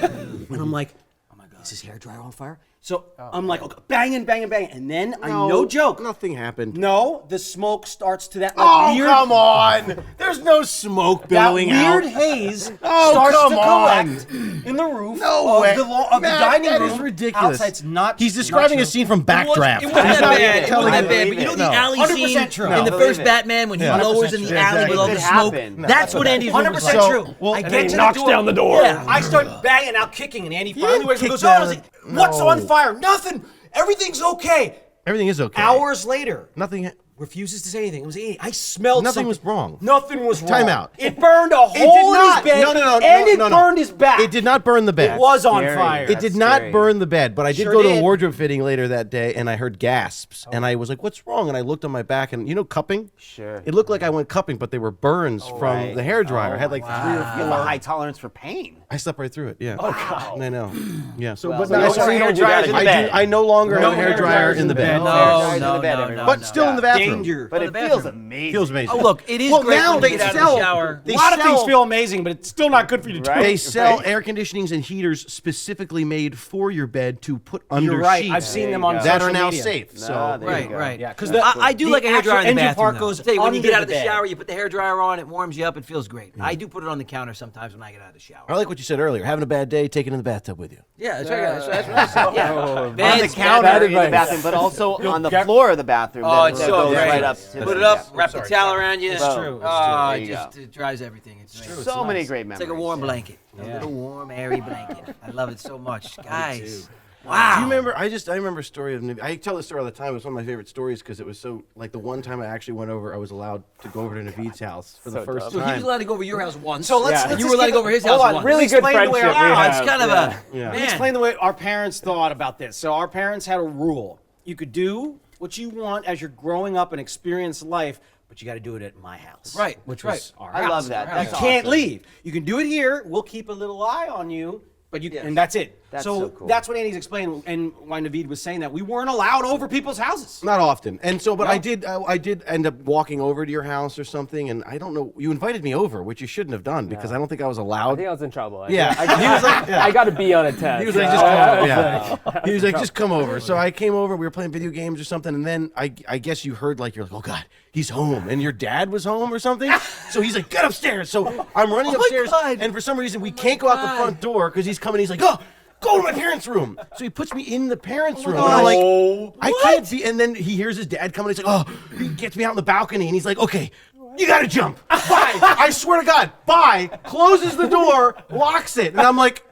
and I'm like, oh my God, is his hairdryer on fire? So I'm like, okay, banging, and then I no joke. Nothing happened. No, the smoke starts to that like, Oh, weird. come on. There's no smoke That billowing weird out. haze Oh, starts come to on. collect in the roof No of way. the of Matt, the dining that room. is ridiculous. Outside, it's not. He's describing not a true. scene from Backdraft. It wasn't that bad. It wasn't that bad. But you know the No. alley 100% scene true. in No, the believe first it. Batman when he Yeah. lowers in the 100% alley with all the It could smoke? happen. That's what Andy's room was 100% like. true. well, I and get he to knocks the door. down the door. Yeah, I start banging out, kicking, and Andy finally didn't wakes up and kick goes, "Oh, I was down. like, what's No. on fire? Nothing. Everything's okay." Everything is okay. Hours later, Nothing. refuses to say anything. It was Andy. I smelled Nothing something. was wrong. Nothing was wrong. Time out. It burned a It did hole in not. his bed. No. And it burned his back. It did not burn the bed. It was on Scary. fire. It did not scary. burn the bed, but I did Sure go to a did. wardrobe fitting later that day, and I heard gasps, and I was like, "What's wrong?" And I looked on my back, and cupping. Sure. It looked like I went cupping, but they were burns from right. the hairdryer. I had like 3 or You have 4. a high tolerance for pain. I slept right through it. Yeah. Oh God. I know. Yeah. So, but so no, no so more hairdryers in the I bed. I no longer have a No hairdryer in the bed. No, Hairdryers in no, the bed, no, everyone. no, But still in the bathroom. Danger. But it feels amazing. Feels amazing. Oh, look, it is Well, great now when they you get out of sell- the shower. they A lot of things sell- feel amazing, but it's still not good for you to do. Right? They sell air conditionings and heaters specifically made for your bed to put under You're right. sheets I've seen There them you on go. that social are now media. safe. Nah, So there you Right, go. right. Yeah, because I do like a actual hairdryer in the engine bathroom. part though. goes Tell you, when you under get out of the the bed. shower, you put the hairdryer on, it warms you up, it feels great. I do put it on the counter sometimes when I get out of the shower. I like what you said earlier. Having a bad day, take it in the bathtub with you. Yeah, that's right. That's what I said. Yeah. On the Vance, counter bad in the advice. bathroom, but also on the floor of the bathroom. Oh, that it's that so goes great. right up. To Put the- it up, yeah. wrap the towel around you. It's true. Oh, There it you just go. it dries everything. It's nice. So many great memories. It's like a warm blanket. A little warm, airy blanket. I love it so much. Guys. Wow. Do you remember? I remember a story of. I tell this story all the time. It was one of my favorite stories because it was so like the one time I actually went over. I was allowed to go over to Naveed's house for the So first dumb. So he time. was allowed to go over your house once. So let's and you just were allowed to give go over his hold house on, once. Really good Explain the way friendship our- we Wow, have. it's kind of Yeah. a Yeah. man. Explain the way our parents thought about this. So our parents had a rule: you could do what you want as you're growing up and experience life, but you got to do it at my house. Right, Which right. was our I house. love that. You That's can't awesome. leave. You can do it here. We'll keep a little eye on you, but you and that's it. That's so cool. that's what Andy's explaining, and why Naveed was saying that we weren't allowed over people's houses. Not often, and so, but I did end up walking over to your house or something, and I don't know. You invited me over, which you shouldn't have done because I don't think I was I allowed. think I was in trouble. Yeah. He was like, I got to be on a test. He was like, just come over. Yeah. He was like, just come over. So I came over. We were playing video games or something, and then I guess you heard you're like, oh God, he's home, and your dad was home or something. So he's like, get upstairs. So I'm running upstairs, and for some reason we can't go out the front door because he's coming. He's like, oh. Go to my parents' room. So he puts me in the parents' room. And I'm like, I can't be. And then he hears his dad coming. He's like, oh, he gets me out in the balcony. And he's like, okay, you got to jump. Bye. I swear to God. Bye. Closes the door, locks it. And I'm like,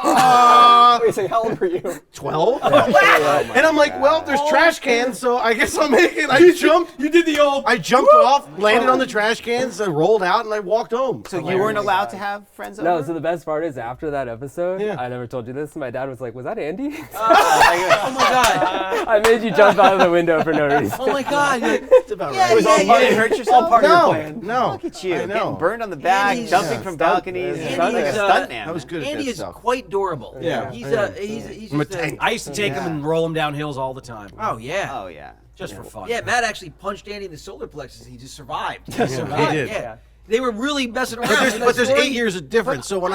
Wait, so how old were you? 12? And I'm like, well, there's trash cans, so I guess I'll make it. I jumped. You did the old. I jumped off, landed on the trash cans, I rolled out, and I walked home. So you weren't allowed to have friends over? No, so the best part is after that episode, Yeah. I never told you this. My dad was like, "Was that Andy?" Oh my God. I made you jump out of the window for no reason. Oh my God. You're like, That's about right. You didn't hurt yourself? No. Look at you, I know. getting burned on the back, Andy's- jumping from balconies. Andy's, Like a stunt man. I was good at Andy that is stuff. quite durable. Yeah. He's Yeah. he's I'm a just tank. I used to take him and roll him down hills all the time. Oh yeah. Oh yeah. Just for fun. Yeah, Matt actually punched Andy in the solar plexus and he just survived. He did. Yeah. They were really messing around. But there's 8 years of difference. So when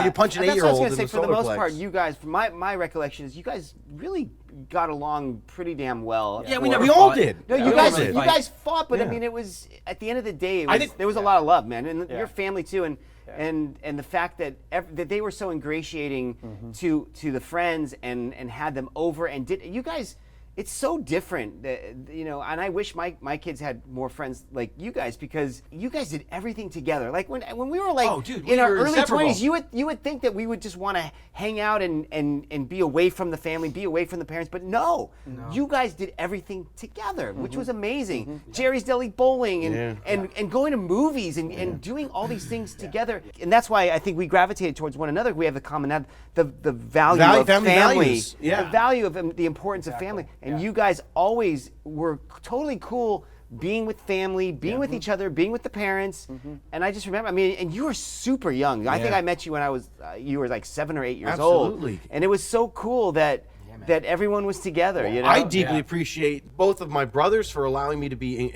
you punch an 8-year-old in the That's what I was gonna say. For the solar most plex. part, you guys, from my recollection is you guys really got along pretty damn well. Yeah, We all fought. did. No, Yeah, you we all guys, did. you guys fought, but I Yeah. mean, it was at the end of the day, think- there was a lot of love, man, and your family too, and Yeah. and the fact that that they were so ingratiating to the friends and had them over and did you guys. It's so different, and I wish my kids had more friends like you guys because you guys did everything together. Like when we were like in our early 20s, you would think that we would just want to hang out and be away from the family, be away from the parents, but no. You guys did everything together, which was amazing. Jerry's Deli Bowling and going to movies and doing all these things together, and that's why I think we gravitated towards one another. We have the common the value of family family, values. Yeah. the value of the importance of family. And you guys always were totally cool being with family, being with each other, being with the parents. And I just remember, and you were super young. I think I met you when I was, you were like 7 or 8 years old. Absolutely. And it was so cool that everyone was together. I deeply appreciate both of my brothers for allowing me to be,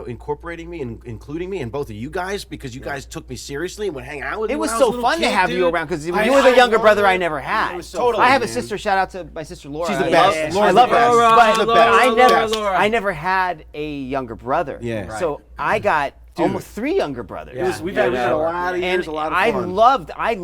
incorporating me and including me, and both of you guys because you guys took me seriously and would hang out with me. It was when I so a little fun to kid, have you dude. around because you were the younger brother I never had. It was so fun, I have a man. sister. Shout out to my sister Laura. She's the I best. love- I love her. Laura, But, she's the but best. I never had a younger brother. Yeah. So I got almost 3 younger brothers. We've had a lot of years, And a lot of I fun.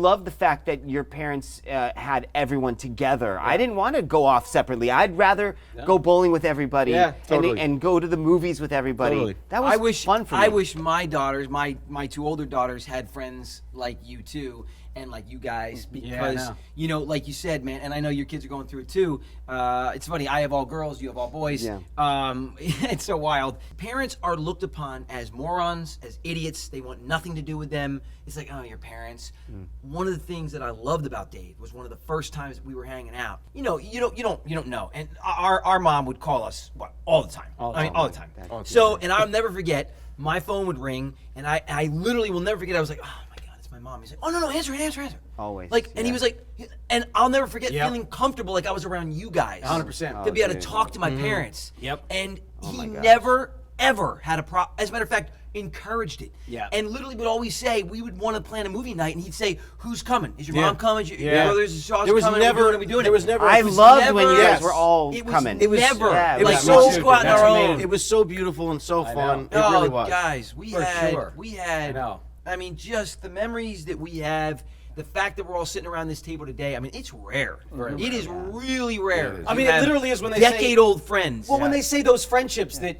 loved the fact that your parents had everyone together. I didn't want to go off separately. I'd rather go bowling with everybody totally. and go to the movies with everybody. Totally. That was fun for me. I wish my daughters, my 2 older daughters, had friends like you too, and like you guys, because like you said, man, and I know your kids are going through it too. It's funny. I have all girls. You have all boys. Yeah. It's so wild. Parents are looked upon as morons, as idiots. They want nothing to do with them. It's like, oh, your parents. One of the things that I loved about Dave was one of the first times that we were hanging out. You don't know. And our mom would call us all the time. All the time. So, and I'll never forget. My phone would ring, and I literally will never forget. I was like, oh my God, it's my mom. He's like, oh no, answer it. Always. Like, and he was like, and I'll never forget feeling comfortable like I was around you guys. 100%. To be able to talk to my parents. Yep. And he my gosh. never, ever had a problem. As a matter of fact, encouraged it. Yeah. And literally would always say, we would want to plan a movie night, and he'd say, who's coming? Is your mom coming? Is your brothers and sisters There was coming? never. Are we doing There it? was never. I it was loved never- when you guys Yes. were all It was coming. It was never. yeah, It was like, so. let's go out on our own. It was so beautiful and so fun. It Oh, really was. guys, we For had, sure. I know. I mean, just the memories that we have, the fact that we're all sitting around this table today. I mean, it's rare. It is really rare. I mean, to it have literally is when they say- decade-old friends. Well, when they say those friendships that,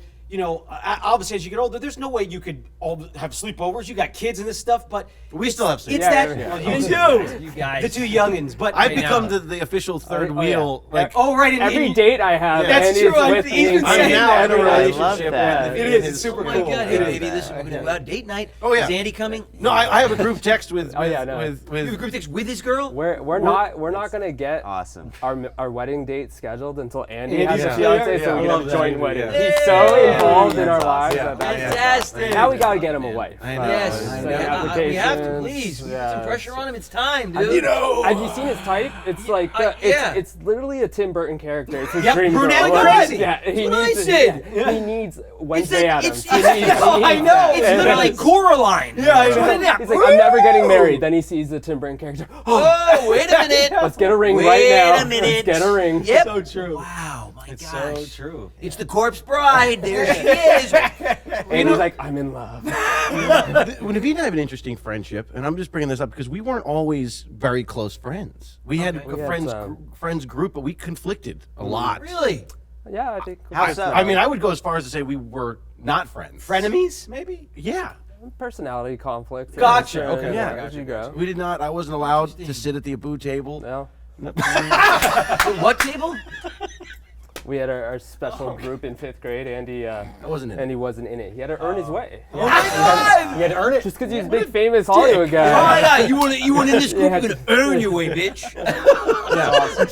obviously as you get older, there's no way you could all have sleepovers. You got kids and this stuff, but We still have it's sleepovers. that. Yeah. Well, you do. You guys. The 2 youngins, but I've I become know. the official third Oh, wheel. yeah. Like, right. And Every date I have, That's Andy true, is I've with even me. said I'm now that. in a I relationship love that. with It him is. and It's his- super Oh my cool. God, It hey, is. baby, listen, we're gonna go out date night. Oh, yeah. Is Andy coming? No, I have a group text with Oh, yeah, no. You have a with group text with his girl? We're not gonna get Awesome. our wedding date scheduled until Andy Andy's has a a fiance, fiance, so yeah. we I can love have a that. joint wedding. Yeah. He's so involved in our lives. Yeah. Fantastic. Now we gotta get him a wife. I know. Yes. I So know. We have to, applications, please. We put yeah. some pressure on him. It's time, dude. Have you seen his type? It's like yeah. it's literally a Tim Burton character. It's his Yep, dream brunette girl. like crazy. Yeah, he That's what I needs. said. He needs Wednesday Addams. It's I know. It's literally Coraline. Yeah, I know. He's like, I'm never getting married. Then he sees the Tim Burton character. Oh, wait a minute. Let's get a ring Wait right now. a minute. Let's get a ring. Yep. So true. Wow, my It's gosh. so true. It's the corpse bride. There she is. And he's like, I'm in love. When Naveed and I have an interesting friendship, and I'm just bringing this up because we weren't always very close friends. We had We a had friends some. friends group, but we conflicted a lot. Really? Yeah, I think. How so? I mean, I would go as far as to say we were not friends. Frenemies, maybe? Yeah. Personality conflict. Gotcha, Yeah, okay, yeah, as you go. We did not. I wasn't allowed to sit at the Abu table. No. What table? We had our special group in 5th grade. Andy, I wasn't in it. and he wasn't in it. He had to earn his way. Oh my God! You had to earn it. Just because he's a big famous Hollywood Oh guy. my God! You want in this group? You're gonna earn your way, bitch.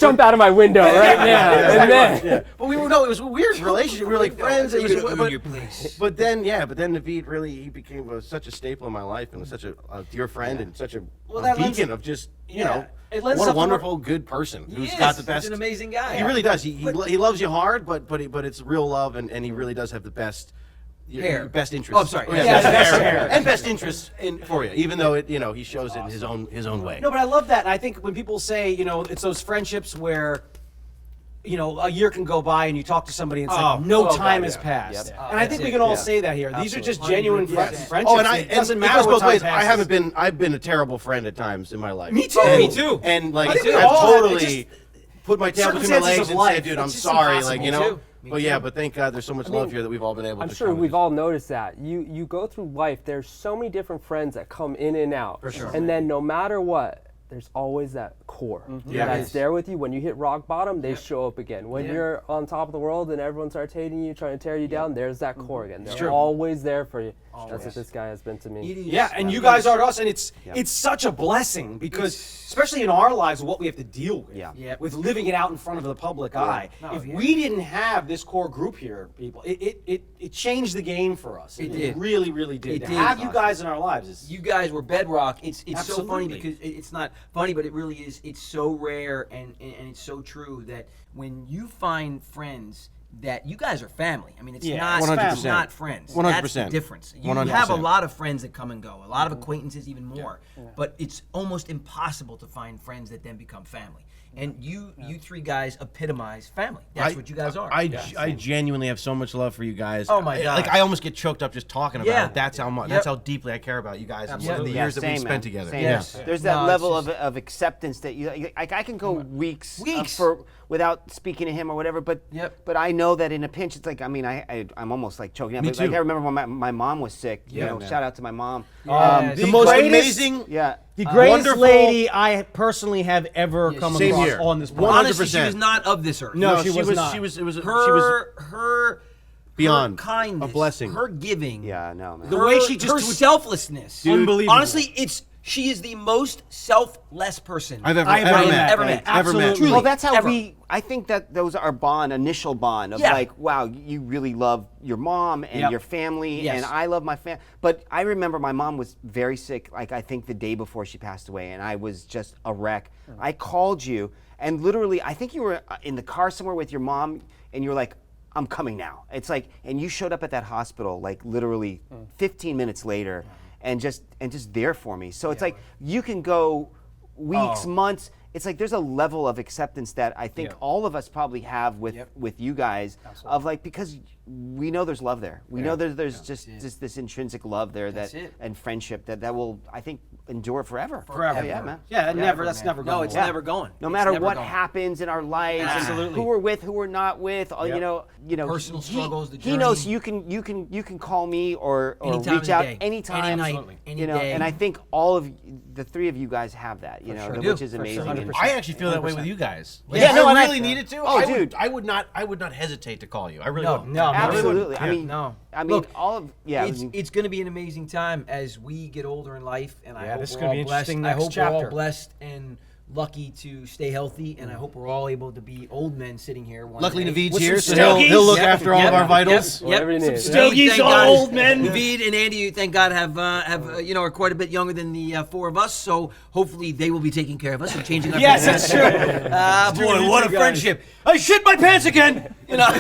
Jump out of my window right now. And then. But we were it was a weird relationship. We were like friends. It was, You're gonna earn but, your place. but then Naveed really he became such a staple in my life and was such a dear friend and such a that lends- beacon of just you know, It lends what a itself to wonderful, good person who's He got is. the best. He's an amazing guy. He really does. He loves you hard, but it's real love, and he really does have the best. Hair. Best interest. Oh, I'm sorry. Yeah, Yeah, best hair. And best interest for you, even though he shows it in his own way. No, but I love that. And I think when people say, it's those friendships where, a year can go by and you talk to somebody and it's like no time has passed. Yep. And I think we can all say that here. These are just genuine friendships. Oh, and It doesn't it matter goes what both time ways. passes. I've been a terrible friend at times in my life. Me too. Me too. And like I think we I've all have- it totally put my tail between my circumstances legs of and life. said, dude, I'm It's just sorry, impossible. like Me too. But yeah, but thank God there's so much love here that we've all been able I'm to sure come we've to. all noticed that. You go through life, there's so many different friends that come in and out. For sure. And then no matter what, there's always that core Yeah. that's there with you. When you hit rock bottom, they show up again. When you're on top of the world and everyone's starts hating you, trying to tear you down, there's that core again. They're always there for you. That's what this guy has been to me. Yeah, and you guys are to us, and it's such a blessing because, especially in our lives, what we have to deal with, with living it out in front of the public eye. If we didn't have this core group here, people, it changed the game for us. It did. really, really did. It To did. have you guys in our lives is You guys were bedrock. It's so funny Absolutely. because it's not funny, but it really is. It's so rare and it's so true that when you find friends that you guys are family. I mean, it's not 100%. friends. 100%. That's the difference. You 100%. have a lot of friends that come and go, a lot of acquaintances even more, but it's almost impossible to find friends that then become family. And you three guys epitomize family. That's what you guys are. I genuinely have so much love for you guys. Oh my God. Like I almost get choked up just talking about Yeah. it. That's how much. Yep. That's how deeply I care about you guys and the years that we've spent together. Same. Yes. There's that No, it's level just- of acceptance that you like. I can go weeks Weeks. without speaking to him or whatever, but but I know that in a pinch, it's like I'm almost like choking up. Me But, like, too. I remember when my mom was sick. Shout out to my mom. The most amazing. Yeah. the greatest wonderful- lady I personally have ever come same across here. on this planet. 100%. Honestly, she was not of this earth. No, she was not. She was. It was. Her Beyond. her kindness, A blessing. her giving, Yeah. No, man. The way she just her selflessness, Unbelievable. Honestly, she is the most selfless person I've ever met. Ever met. Absolutely. Well, that's how Ever. I think that those are initial bond of Yeah. like, wow, you really love your mom and Yep. your family, Yes. and I love my family. But I remember my mom was very sick, like I think the day before she passed away, and I was just a wreck. I called you, and literally, I think you were in the car somewhere with your mom, and you were like, I'm coming now. It's like, and you showed up at that hospital like literally 15 minutes later, and just there for me. So it's like you can go weeks, months. It's like there's a level of acceptance that I think all of us probably have with you guys of like, because we know there's love there. We know there's just this intrinsic love there and friendship that will, I think, endure forever. Forever. Yeah, man. Yeah, that's never going. No, it's away. never going. No It's matter never what going. happens in our lives, and Absolutely. who we're with, who we're not with, you know, Personal struggles, the he knows journey. you can call me or Anytime reach of the out day. anytime, Any night, any you know. day. And I think all of the three of you guys have that, you know, sure. which is For sure. amazing. And- I actually feel that way with you guys. Like, Yeah, if no, and I I- really needed to. Oh, I dude. I would not hesitate to call you. I really No, wouldn't. no, Absolutely. I mean, no. I mean, Look, all of it's going to be an amazing time as we get older in life, and I hope this is we're gonna all be blessed. interesting I next hope we're all chapter. blessed and lucky to stay healthy, and I hope we're all able to be old men sitting here. One Luckily, day. Naveed's here, so Stogies. he'll look Yep, after all yep, of our vitals. Yep, Whatever yep. you need. Stogies, Thank God, old men. Naveed and Andy, thank God, have are quite a bit younger than the four of us. So hopefully they will be taking care of us and changing our. Yes, pants. that's true. Boy, what a friendship! I shit my pants again. You know.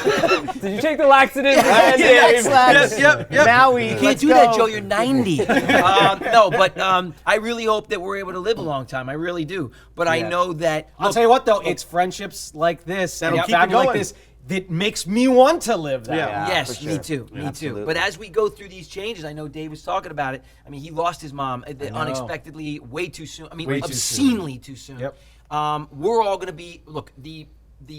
Did you take the laxative again, Yeah, Dave? ex-lax. Yep. Maui. You can't let's do that, go. Joe. You're 90. No, but I really hope that we're able to live a long time. I really do. But I know that. I'll tell you what, though, it's friendships like this that'll Yep. keep it Keep it like going. this that makes me want to live that. Yeah. Yes, for me sure. too. Me too. Absolutely. But as we go through these changes, I know Dave was talking about it. I mean, he lost his mom unexpectedly, way too soon. I mean, Way too obscenely too soon. Yep. We're all going to be. Look, the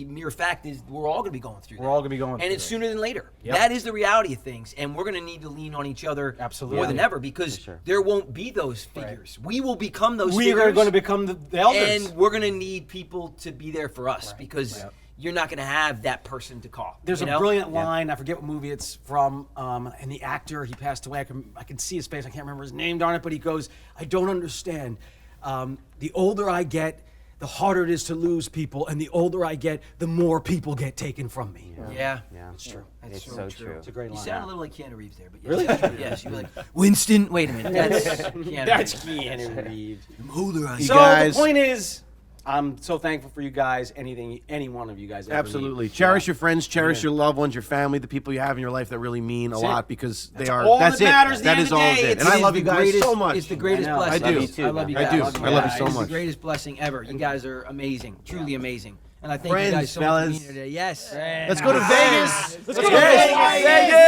mere fact is, we're all going to be going through. We're all gonna be going and through it's it. sooner than later. Yep. That is the reality of things, and we're going to need to lean on each other Absolutely. more than ever because sure. there won't be those figures. We will become those. We are figures, going to become the elders. and we're going to need people to be there for us because you're not going to have that person to call. There's you a know? brilliant line. I forget what movie it's from. And the actor, he passed away. I can see his face. I can't remember his name, darn it. But he goes, "I don't understand. The older I get, the harder it is to lose people, and the older I get, the more people get taken from me. Yeah. Yeah. It's true. It's so true. It's a great You line. sound a little like Keanu Reeves there, but yes, yes, you're like Winston. Wait a minute, that's Keanu. That's Reeves. Keanu Reeves. The older I You So get. guys- the point is, I'm so thankful for you guys. Any one of you guys. Ever Absolutely. need. Cherish your friends, cherish your loved ones, your family, the people you have in your life that really mean a lot because they are. all That's that it. matters at the That end is of the all day. it. It's And I It love is you the guys greatest- so much. It's the greatest I know. blessing. I do. Love you too, I love you man. guys. I do. I love you so It's much. the greatest blessing ever. You guys are amazing. Truly amazing. And I thank Friends, you guys so much for fellas. being here today. Yes. Let's go to Vegas. Let's go to Vegas.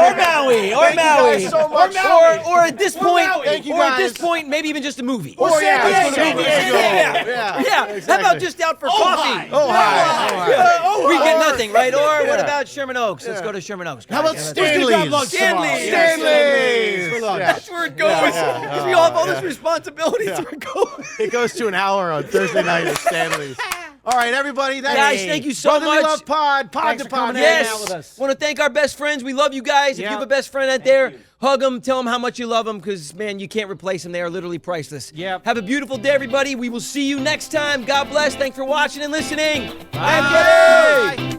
Or Maui. Or Maui. so much. Or at this point, Thank you or at this guys. point, maybe even just a movie. Oh, yeah. Let's go to San San Diego. Diego. Yeah. How about just out for coffee? Oh, hi. We get nothing, right? Or what about Sherman Oaks? Let's go to Sherman Oaks. How about guys. Stanley's? Stanley's. Stanley's. That's where it goes. Because we all have all this responsibility. That's where it goes. It goes to an hour on Thursday night at Stanley's. All right, everybody. Guys, thank you so Brotherly much. Love Pod Thanks to for coming pod. in. Hang out Yes. with us. Want to thank our best friends. We love you guys. If you Yeah. have a best friend out there, hug them. Tell them how much you love them because, man, you can't replace them. They are literally priceless. Yep. Have a beautiful day, everybody. We will see you next time. God bless. Thanks for watching and listening. Bye.